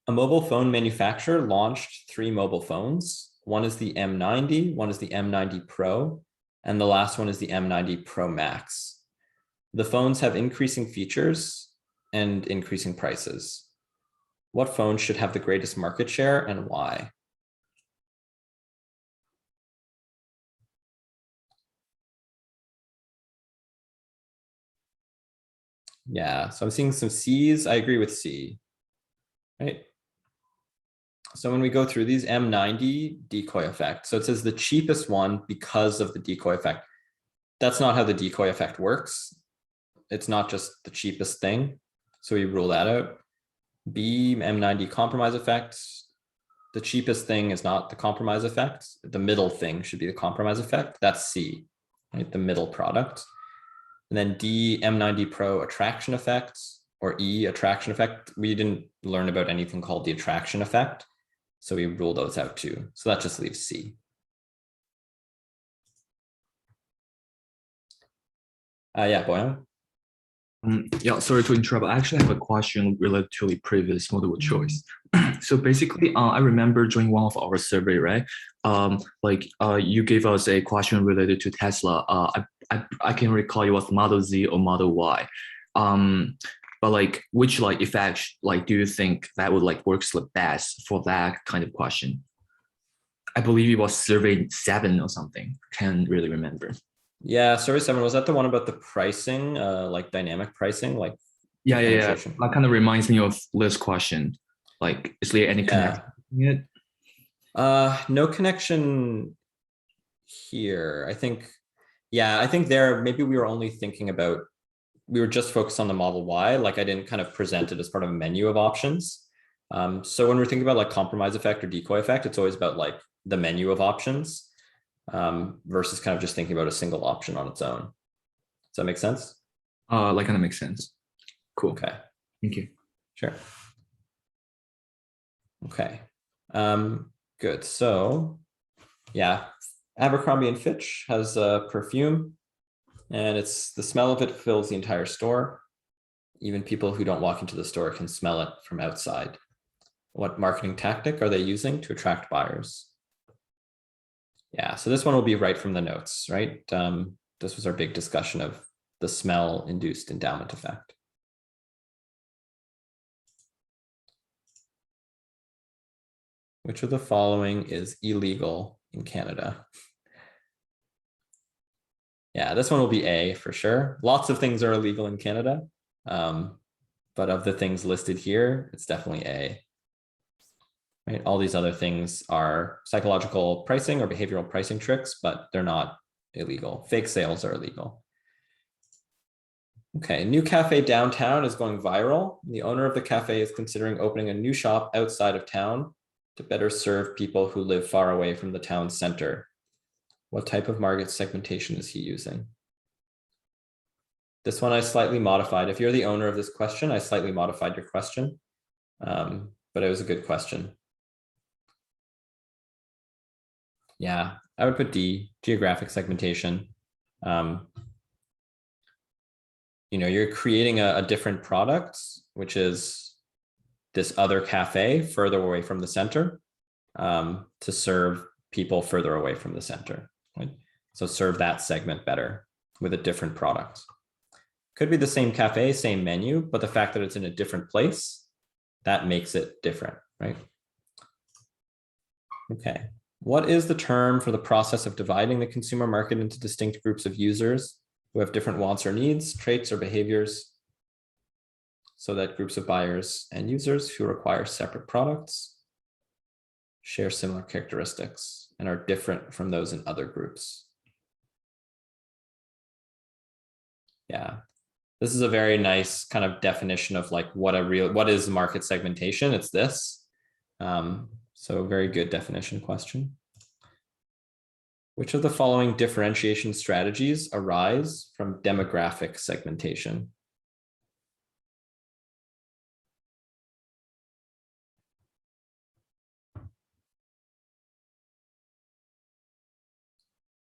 A mobile phone manufacturer launched 3 mobile phones. One is the M90, one is the M90 Pro, and the last one is the M90 Pro Max. The phones have increasing features and increasing prices. What phone should have the greatest market share and why? Yeah, so I'm seeing some C's. I agree with C, right? So when we go through these, M90 decoy effect. So it says the cheapest one because of the decoy effect. That's not how the decoy effect works. It's not just the cheapest thing. So we rule that out. B, M90 compromise effect. The cheapest thing is not the compromise effect. The middle thing should be the compromise effect. That's C, right? The middle product. And then D, M90 Pro attraction effect, or E, attraction effect. We didn't learn about anything called the attraction effect, so we rule those out too. So that just leaves C. Yeah, Boyan. Yeah, sorry to interrupt. I actually have a question related to the previous multiple choice. So basically, I remember during one of our survey, right? You gave us a question related to Tesla. I can recall it was Model Z or Model Y. But like, which like effect do you think that would like works the best for that kind of question? I believe it was survey 7 or something. Can't really remember. Yeah, survey 7, was that the one about the pricing, like dynamic pricing, like? Yeah. That kind of reminds me of this question. Like, is there any connection yet? No connection here. I think there maybe we were only thinking about, we were just focused on the Model Y. Like I didn't kind of present it as part of a menu of options. So when we're thinking about like compromise effect or decoy effect, it's always about like the menu of options versus kind of just thinking about a single option on its own. Does that make sense? Like kind of makes sense. Cool. Okay. Thank you. Sure. Okay. Good. So yeah, Abercrombie and Fitch has a perfume, and the smell of it fills the entire store. Even people who don't walk into the store can smell it from outside. What marketing tactic are they using to attract buyers? Yeah, so this one will be right from the notes, right? This was our big discussion of the smell-induced endowment effect. Which of the following is illegal in Canada? Yeah, this one will be A for sure. Lots of things are illegal in Canada, but of the things listed here, it's definitely A. Right? All these other things are psychological pricing or behavioral pricing tricks, but they're not illegal. Fake sales are illegal. Okay, new cafe downtown is going viral. The owner of the cafe is considering opening a new shop outside of town to better serve people who live far away from the town center. What type of market segmentation is he using? This one I slightly modified. If you're the owner of this question, I slightly modified your question, but it was a good question. Yeah, I would put D, geographic segmentation. You're creating a different product, which is this other cafe further away from the center, to serve people further away from the center. Right? So serve that segment better with a different product. Could be the same cafe, same menu, but the fact that it's in a different place, that makes it different, right? Okay. What is the term for the process of dividing the consumer market into distinct groups of users who have different wants or needs, traits or behaviors, so that groups of buyers and users who require separate products? share similar characteristics and are different from those in other groups. Yeah, this is a very nice kind of definition of like what is market segmentation. It's this. So very good definition question. Which of the following differentiation strategies arise from demographic segmentation?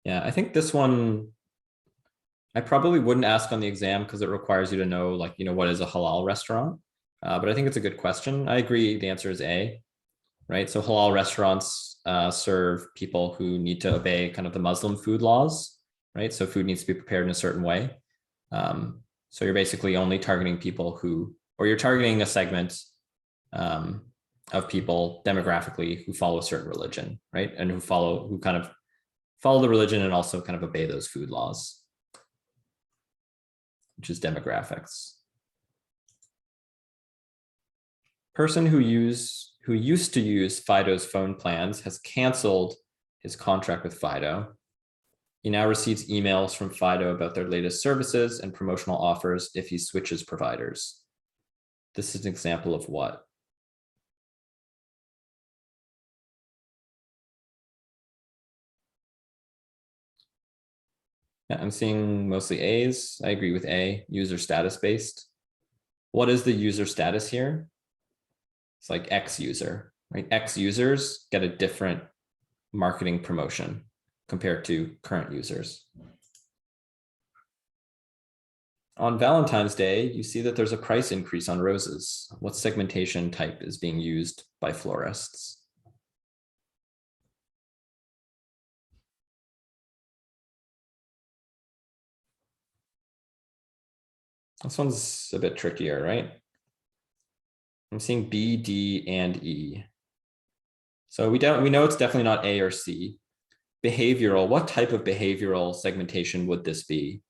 Yeah, I think this one, I probably wouldn't ask on the exam because it requires you to know, like, what is a halal restaurant? But I think it's a good question. I agree. The answer is A, right? So halal restaurants serve people who need to obey kind of the Muslim food laws, right? So food needs to be prepared in a certain way. So you're basically only targeting people or you're targeting a segment of people demographically who follow a certain religion, right? And who kind of follow the religion and also kind of obey those food laws, which is demographics. Person who used to use Fido's phone plans has canceled his contract with Fido. He now receives emails from Fido about their latest services and promotional offers if he switches providers. This is an example of what? Yeah, I'm seeing mostly A's. I agree with A, user status based. What is the user status here? It's like X user, right? X users get a different marketing promotion compared to current users. On Valentine's Day, you see that there's a price increase on roses. What segmentation type is being used by florists? This one's a bit trickier, right? I'm seeing B, D, and E. So we know it's definitely not A or C. Behavioral, what type of behavioral segmentation would this be?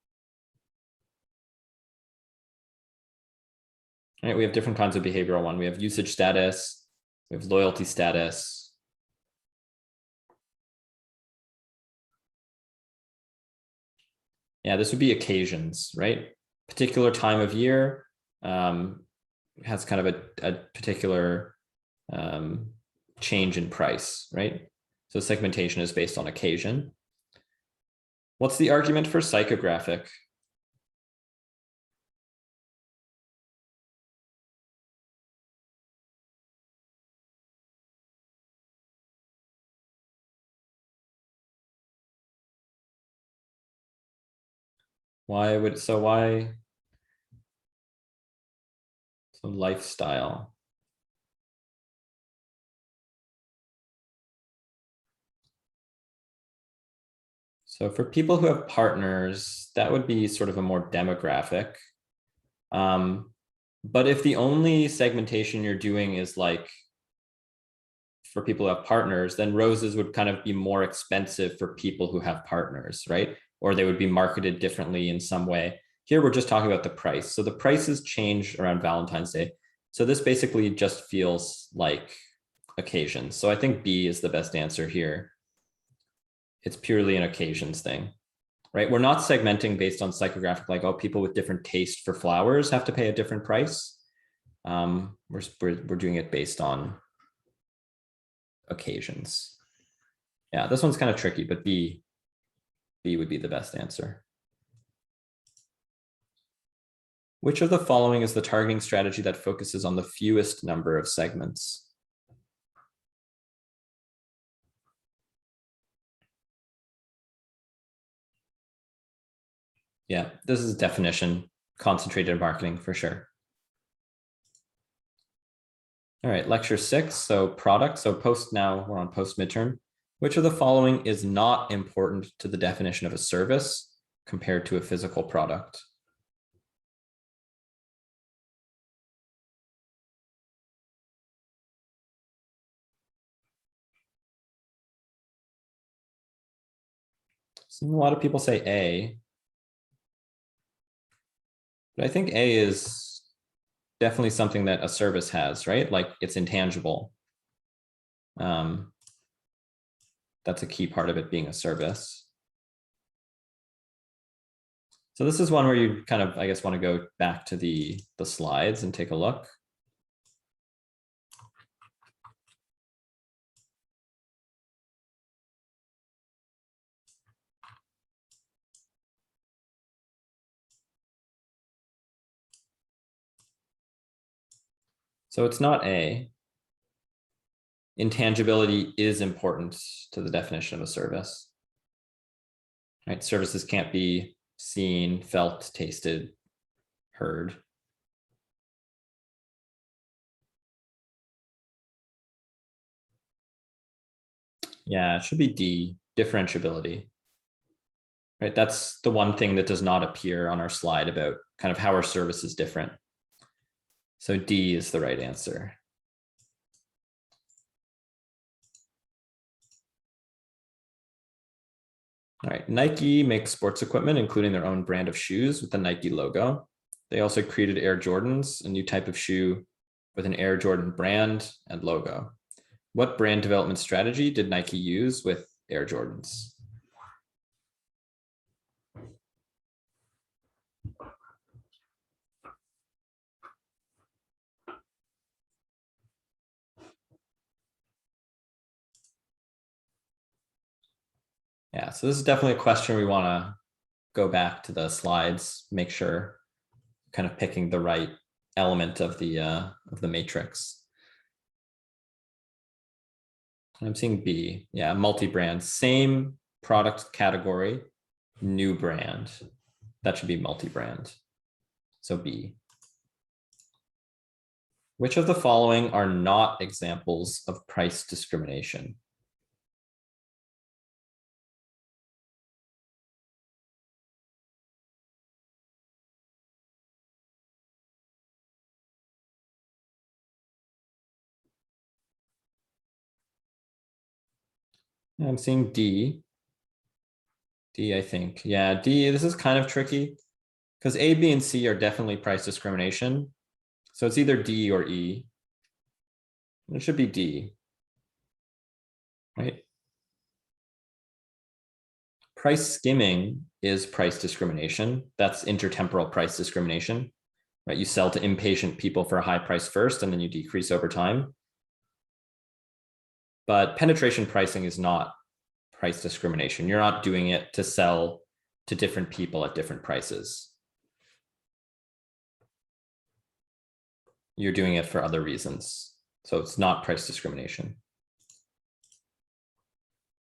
All right, we have different kinds of behavioral one. We have usage status, we have loyalty status. Yeah, this would be occasions, right? Particular time of year has kind of a particular change in price, right? So segmentation is based on occasion. What's the argument for psychographic? Why? So lifestyle. So for people who have partners, that would be sort of a more demographic. But if the only segmentation you're doing is like for people who have partners, then roses would kind of be more expensive for people who have partners, right? Or they would be marketed differently in some way. Here, we're just talking about the price. So the prices change around Valentine's Day. So this basically just feels like occasions. So I think B is the best answer here. It's purely an occasions thing, right? We're not segmenting based on psychographic, like, oh, people with different taste for flowers have to pay a different price. We're doing it based on occasions. Yeah, this one's kind of tricky, but B would be the best answer. Which of the following is the targeting strategy that focuses on the fewest number of segments? Yeah, this is definition, concentrated marketing for sure. All right, lecture 6, so product. So now we're on post midterm. Which of the following is not important to the definition of a service compared to a physical product? So a lot of people say A, but I think A is definitely something that a service has, right? Like it's intangible. That's a key part of it being a service. So this is one where you kind of, I guess, want to go back to the slides and take a look. So it's not A. Intangibility is important to the definition of a service. Right? Services can't be seen, felt, tasted, heard. Yeah, it should be D, differentiability. Right? That's the one thing that does not appear on our slide about kind of how our service is different. So D is the right answer. All right, Nike makes sports equipment, including their own brand of shoes with the Nike logo. They also created Air Jordans, a new type of shoe with an Air Jordan brand and logo. What brand development strategy did Nike use with Air Jordans? Yeah, so this is definitely a question we want to go back to the slides, make sure kind of picking the right element of the matrix. I'm seeing B. Yeah, multi-brand, same product category, new brand. That should be multi-brand. So B. Which of the following are not examples of price discrimination? I'm seeing D. D, I think. Yeah, D, this is kind of tricky because A, B, and C are definitely price discrimination. So it's either D or E. It should be D, right? Price skimming is price discrimination. That's intertemporal price discrimination, right? You sell to impatient people for a high price first, and then you decrease over time. But penetration pricing is not price discrimination. You're not doing it to sell to different people at different prices. You're doing it for other reasons. So it's not price discrimination.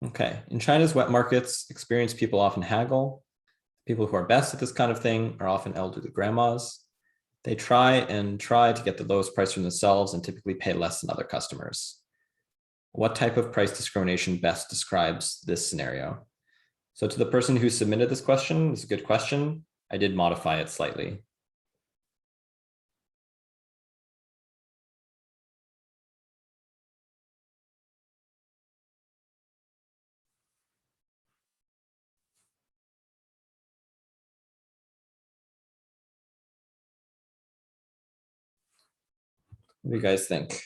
Okay, in China's wet markets, experienced people often haggle. People who are best at this kind of thing are often elderly grandmas. They try to get the lowest price from themselves and typically pay less than other customers. What type of price discrimination best describes this scenario? So to the person who submitted this question, it's a good question. I did modify it slightly. What do you guys think?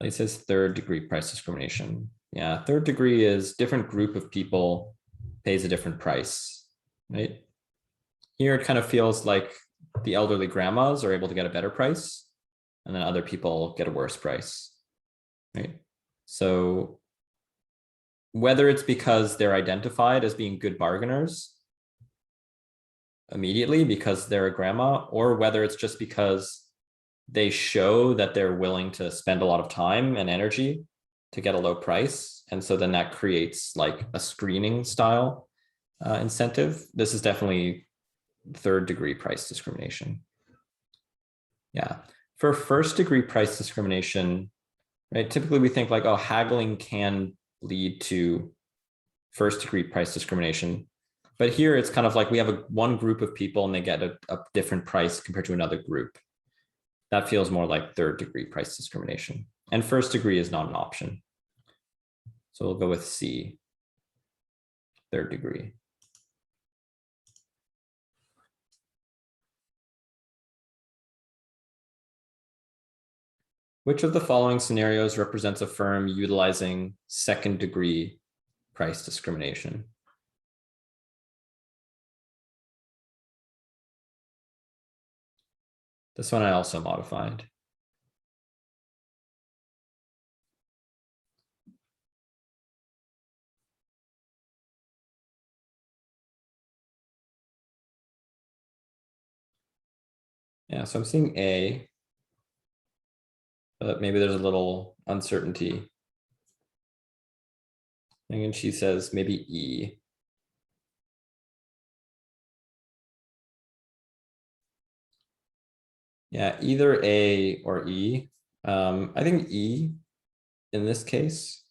It says third degree price discrimination. Yeah, third degree is different group of people pays a different price, right? Here it kind of feels like the elderly grandmas are able to get a better price and then other people get a worse price, right? So whether it's because they're identified as being good bargainers immediately because they're a grandma, or whether it's just because they show that they're willing to spend a lot of time and energy to get a low price. And so then that creates like a screening style incentive. This is definitely third degree price discrimination. Yeah. For first degree price discrimination, right? Typically we think like, oh, haggling can lead to first degree price discrimination. But here it's kind of like we have one group of people and they get a different price compared to another group. That feels more like third degree price discrimination. And first degree is not an option. So we'll go with C, third degree. Which of the following scenarios represents a firm utilizing second-degree price discrimination? This one I also modified. Yeah, so I'm seeing A, but maybe there's a little uncertainty. And she says maybe E. Yeah, either A or E. I think E in this case.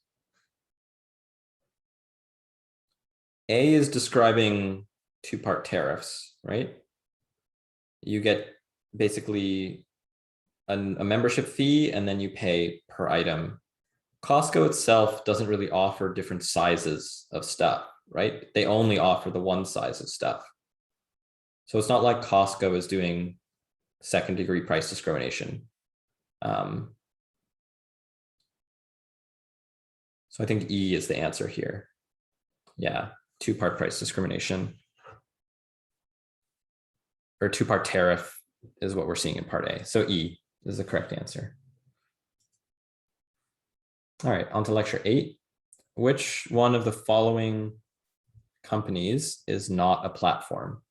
A is describing two-part tariffs, right? You get basically a membership fee and then you pay per item. Costco itself doesn't really offer different sizes of stuff, right? They only offer the one size of stuff. So it's not like Costco is doing second-degree price discrimination. So I think E is the answer here. Yeah, two-part price discrimination. Or two-part tariff is what we're seeing in part A. So E is the correct answer. All right, on to lecture 8. Which one of the following companies is not a platform?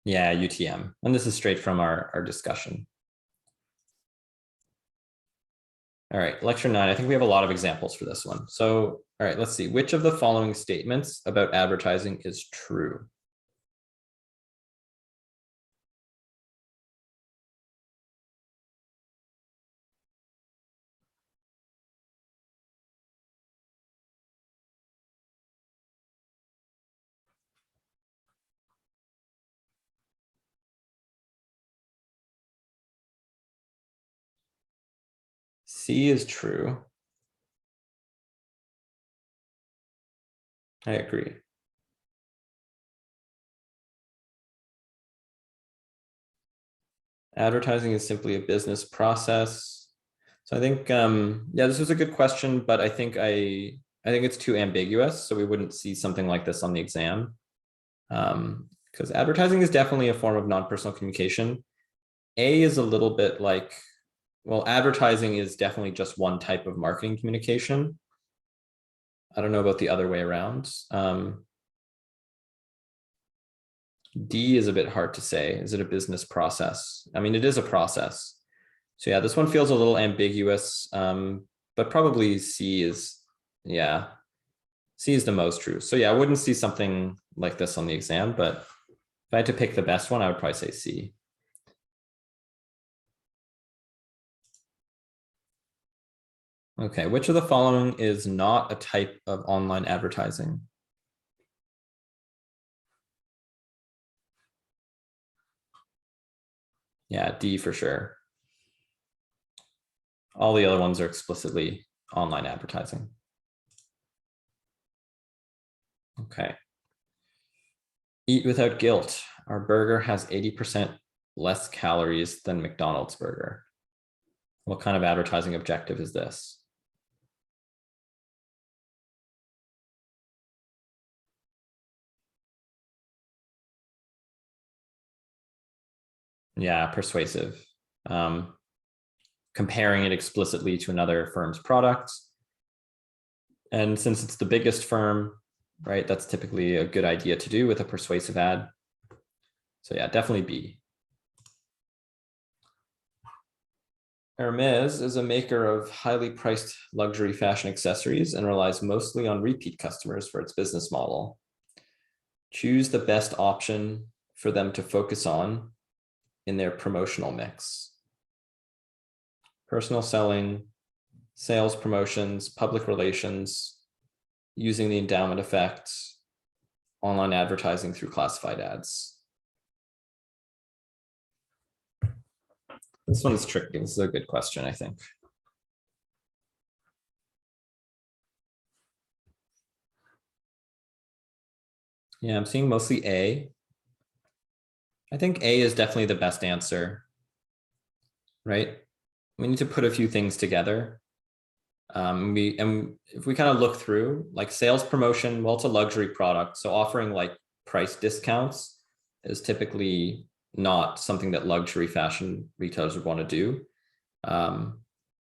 Yeah, UTM. And this is straight from our discussion. All right, lecture 9. I think we have a lot of examples for this one. So, all right, let's see. Which of the following statements about advertising is true? C is true. I agree. Advertising is simply a business process. So I think, yeah, this was a good question, but I think it's too ambiguous. So we wouldn't see something like this on the exam. Because advertising is definitely a form of non-personal communication. A is a little bit like, well, advertising is definitely just one type of marketing communication. I don't know about the other way around. D is a bit hard to say. Is it a business process? I mean, it is a process. So yeah, this one feels a little ambiguous, but probably C is, yeah, C is the most true. So yeah, I wouldn't see something like this on the exam, but if I had to pick the best one, I would probably say C. Okay, which of the following is not a type of online advertising? Yeah, D for sure. All the other ones are explicitly online advertising. Okay. Eat without guilt. Our burger has 80% less calories than McDonald's burger. What kind of advertising objective is this? Yeah, persuasive. Comparing it explicitly to another firm's product. And since it's the biggest firm, right, that's typically a good idea to do with a persuasive ad. So yeah, definitely B. Hermes is a maker of highly priced luxury fashion accessories and relies mostly on repeat customers for its business model. Choose the best option for them to focus on in their promotional mix. Personal selling, sales promotions, public relations, using the endowment effect, online advertising through classified ads. This one is tricky. This is a good question, I think. Yeah, I'm seeing mostly A. I think A is definitely the best answer, right? We need to put a few things together. And if we kind of look through like sales promotion, well, it's a luxury product. So offering like price discounts is typically not something that luxury fashion retailers would want to do.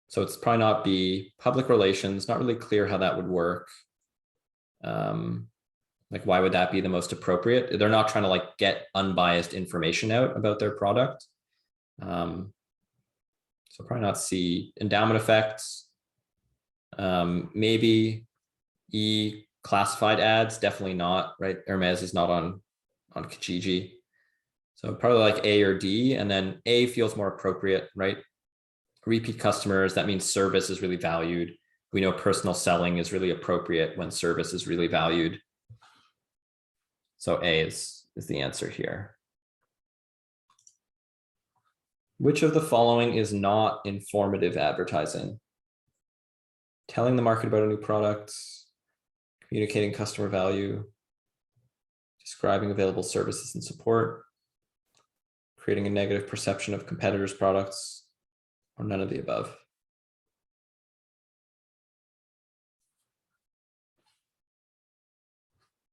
So it's probably not B. Public relations, not really clear how that would work. Like, why would that be the most appropriate? They're not trying to like get unbiased information out about their product. So probably not C. Endowment effects. Maybe E. Classified ads, definitely not, right? Hermes is not on Kijiji. So probably like A or D, and then A feels more appropriate, right? Repeat customers, that means service is really valued. We know personal selling is really appropriate when service is really valued. So A is the answer here. Which of the following is not informative advertising? Telling the market about a new product, communicating customer value, describing available services and support, creating a negative perception of competitors' products, or none of the above.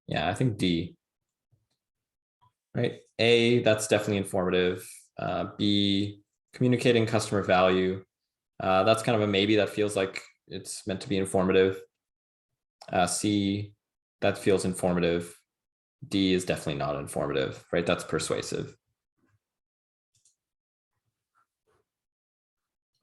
Yeah, I think D. Right? A, that's definitely informative. B, communicating customer value. That's kind of a maybe. That feels like it's meant to be informative. C, that feels informative. D is definitely not informative, right? That's persuasive.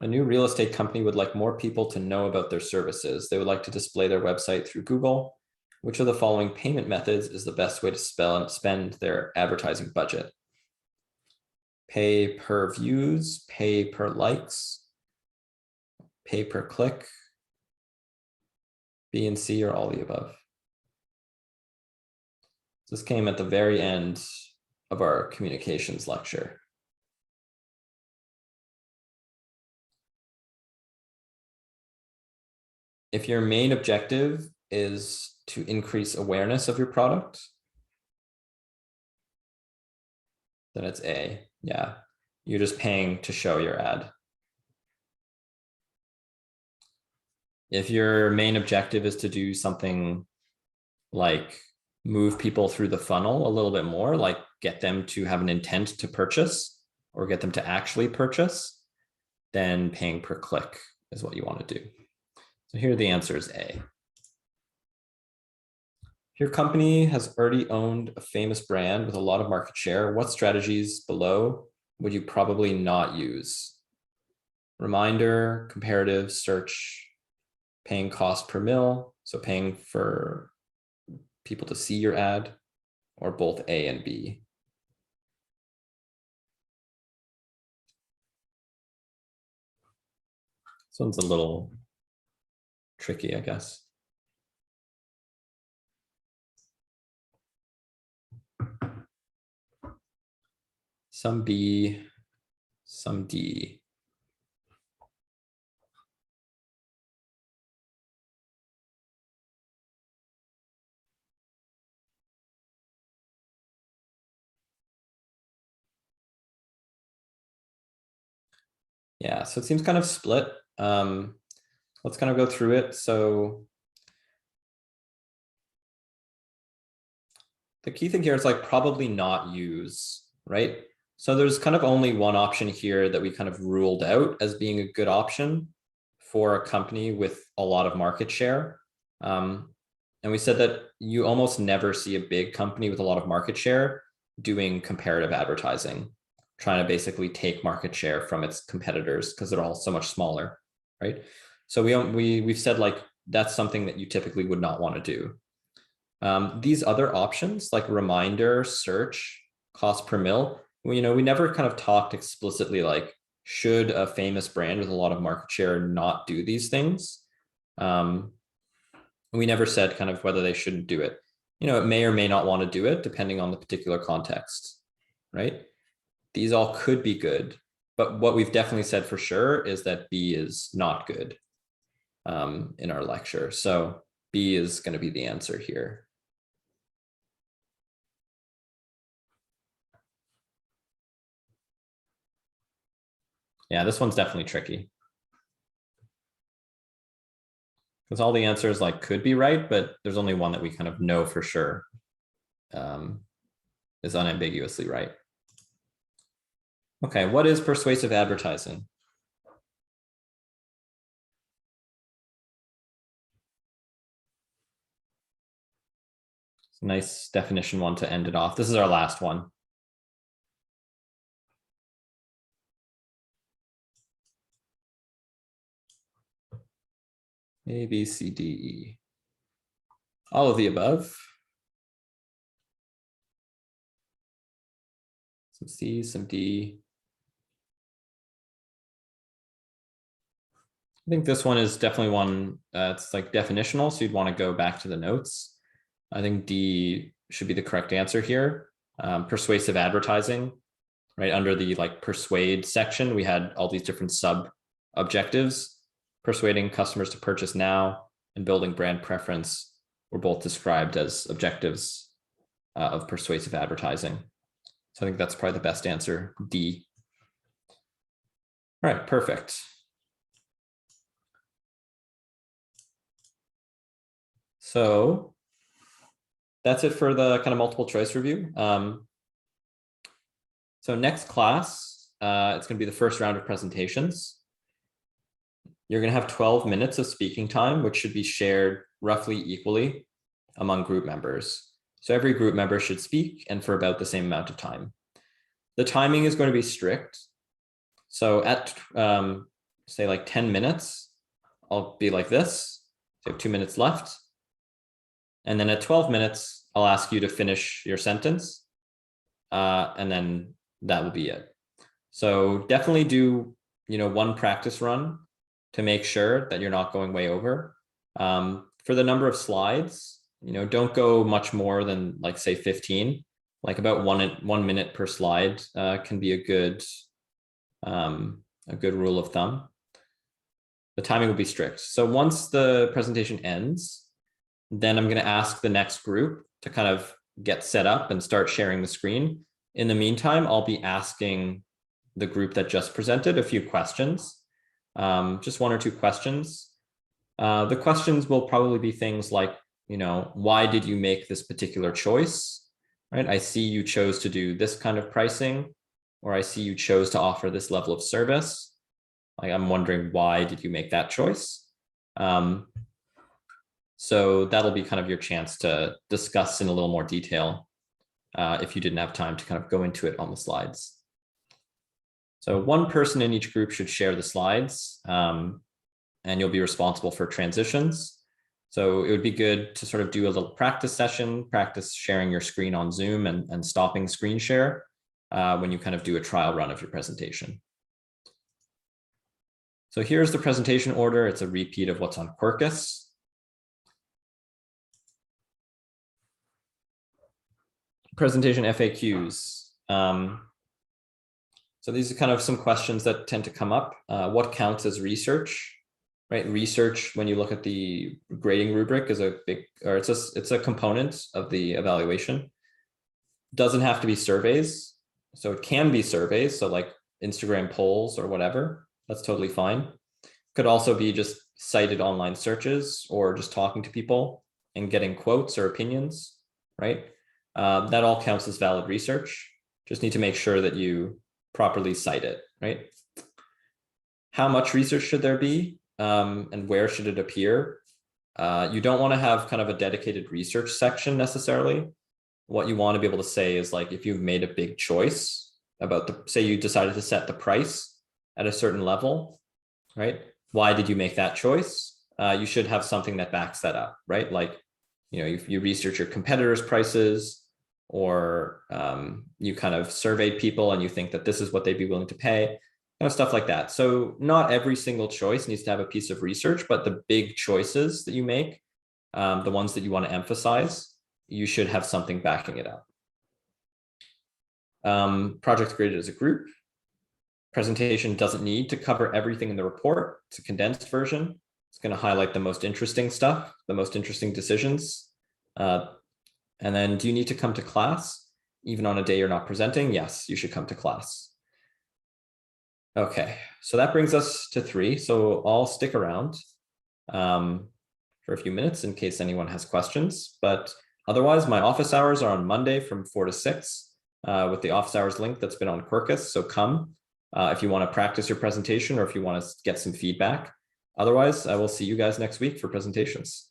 A new real estate company would like more people to know about their services. They would like to display their website through Google. Which of the following payment methods is the best way to spend their advertising budget? Pay per views, pay per likes, pay per click, B and C, or all the above. This came at the very end of our communications lecture. If your main objective is to increase awareness of your product, then it's A. Yeah, you're just paying to show your ad. If your main objective is to do something like move people through the funnel a little bit more, like get them to have an intent to purchase or get them to actually purchase, then paying per click is what you want to do. So here the answer is A. If your company has already owned a famous brand with a lot of market share, what strategies below would you probably not use? Reminder, comparative, search, paying cost per mil, so paying for people to see your ad, or both A and B. This one's a little tricky, I guess. Some B, some D. Yeah, so it seems kind of split. Let's kind of go through it. So the key thing here is like probably not use, right? So there's kind of only one option here that we kind of ruled out as being a good option for a company with a lot of market share. And we said that you almost never see a big company with a lot of market share doing comparative advertising, trying to basically take market share from its competitors because they're all so much smaller, right? So we've said like that's something that you typically would not want to do. These other options like reminder, search, cost per mil, we never kind of talked explicitly like, should a famous brand with a lot of market share not do these things? We never said kind of whether they shouldn't do it. It may or may not want to do it depending on the particular context, right? These all could be good, but what we've definitely said for sure is that B is not good in our lecture. So B is going to be the answer here. Yeah, this one's definitely tricky. Because all the answers like could be right, but there's only one that we kind of know for sure is unambiguously right. Okay, what is persuasive advertising? It's a nice definition one to end it off. This is our last one. A, B, C, D, E. All of the above. Some C, some D. I think this one is definitely one it's like definitional, so you'd want to go back to the notes. I think D should be the correct answer here. Persuasive advertising, right? Under the like persuade section, we had all these different sub objectives. Persuading customers to purchase now and building brand preference were both described as objectives of persuasive advertising. So I think that's probably the best answer, D. All right, perfect. So that's it for the kind of multiple choice review. So next class, it's going to be the first round of presentations. You're going to have 12 minutes of speaking time, which should be shared roughly equally among group members. So every group member should speak and for about the same amount of time. The timing is going to be strict. So at say like 10 minutes, I'll be like this. So you have 2 minutes left. And then at 12 minutes, I'll ask you to finish your sentence. And then that will be it. So definitely do, one practice run to make sure that you're not going way over. For the number of slides, don't go much more than like say 15, like about 1 minute per slide can be a good rule of thumb. The timing will be strict. So once the presentation ends, then I'm going to ask the next group to kind of get set up and start sharing the screen. In the meantime, I'll be asking the group that just presented a few questions, just 1 or 2 questions. The questions will probably be things like, why did you make this particular choice? Right? I see you chose to do this kind of pricing, or I see you chose to offer this level of service. Like, I'm wondering, why did you make that choice? So that'll be kind of your chance to discuss in a little more detail if you didn't have time to kind of go into it on the slides. So 1 person in each group should share the slides, and you'll be responsible for transitions. So it would be good to sort of do a little practice session, practice sharing your screen on Zoom and stopping screen share when you kind of do a trial run of your presentation. So here's the presentation order. It's a repeat of what's on Quercus. Presentation FAQs. So these are kind of some questions that tend to come up. What counts as research, right? Research, when you look at the grading rubric, is a big, or it's a component of the evaluation. Doesn't have to be surveys. So it can be surveys. So like Instagram polls or whatever, that's totally fine. Could also be just cited online searches or just talking to people and getting quotes or opinions, right? That all counts as valid research. Just need to make sure that you properly cite it, right? How much research should there be and where should it appear? You don't want to have kind of a dedicated research section necessarily. What you want to be able to say is like, if you've made a big choice about say you decided to set the price at a certain level, right? Why did you make that choice? You should have something that backs that up, right? Like, if you research your competitors' prices, or you kind of surveyed people and you think that this is what they'd be willing to pay, kind of stuff like that. So not every single choice needs to have a piece of research, but the big choices that you make, the ones that you want to emphasize, you should have something backing it up. Projects graded as a group. Presentation doesn't need to cover everything in the report. It's a condensed version. It's going to highlight the most interesting stuff, the most interesting decisions. And then, do you need to come to class even on a day you're not presenting? Yes, you should come to class. Okay, so that brings us to 3. So I'll stick around for a few minutes in case anyone has questions. But otherwise, my office hours are on Monday from 4 to 6 with the office hours link that's been on Quirkus. So come if you want to practice your presentation or if you want to get some feedback. Otherwise, I will see you guys next week for presentations.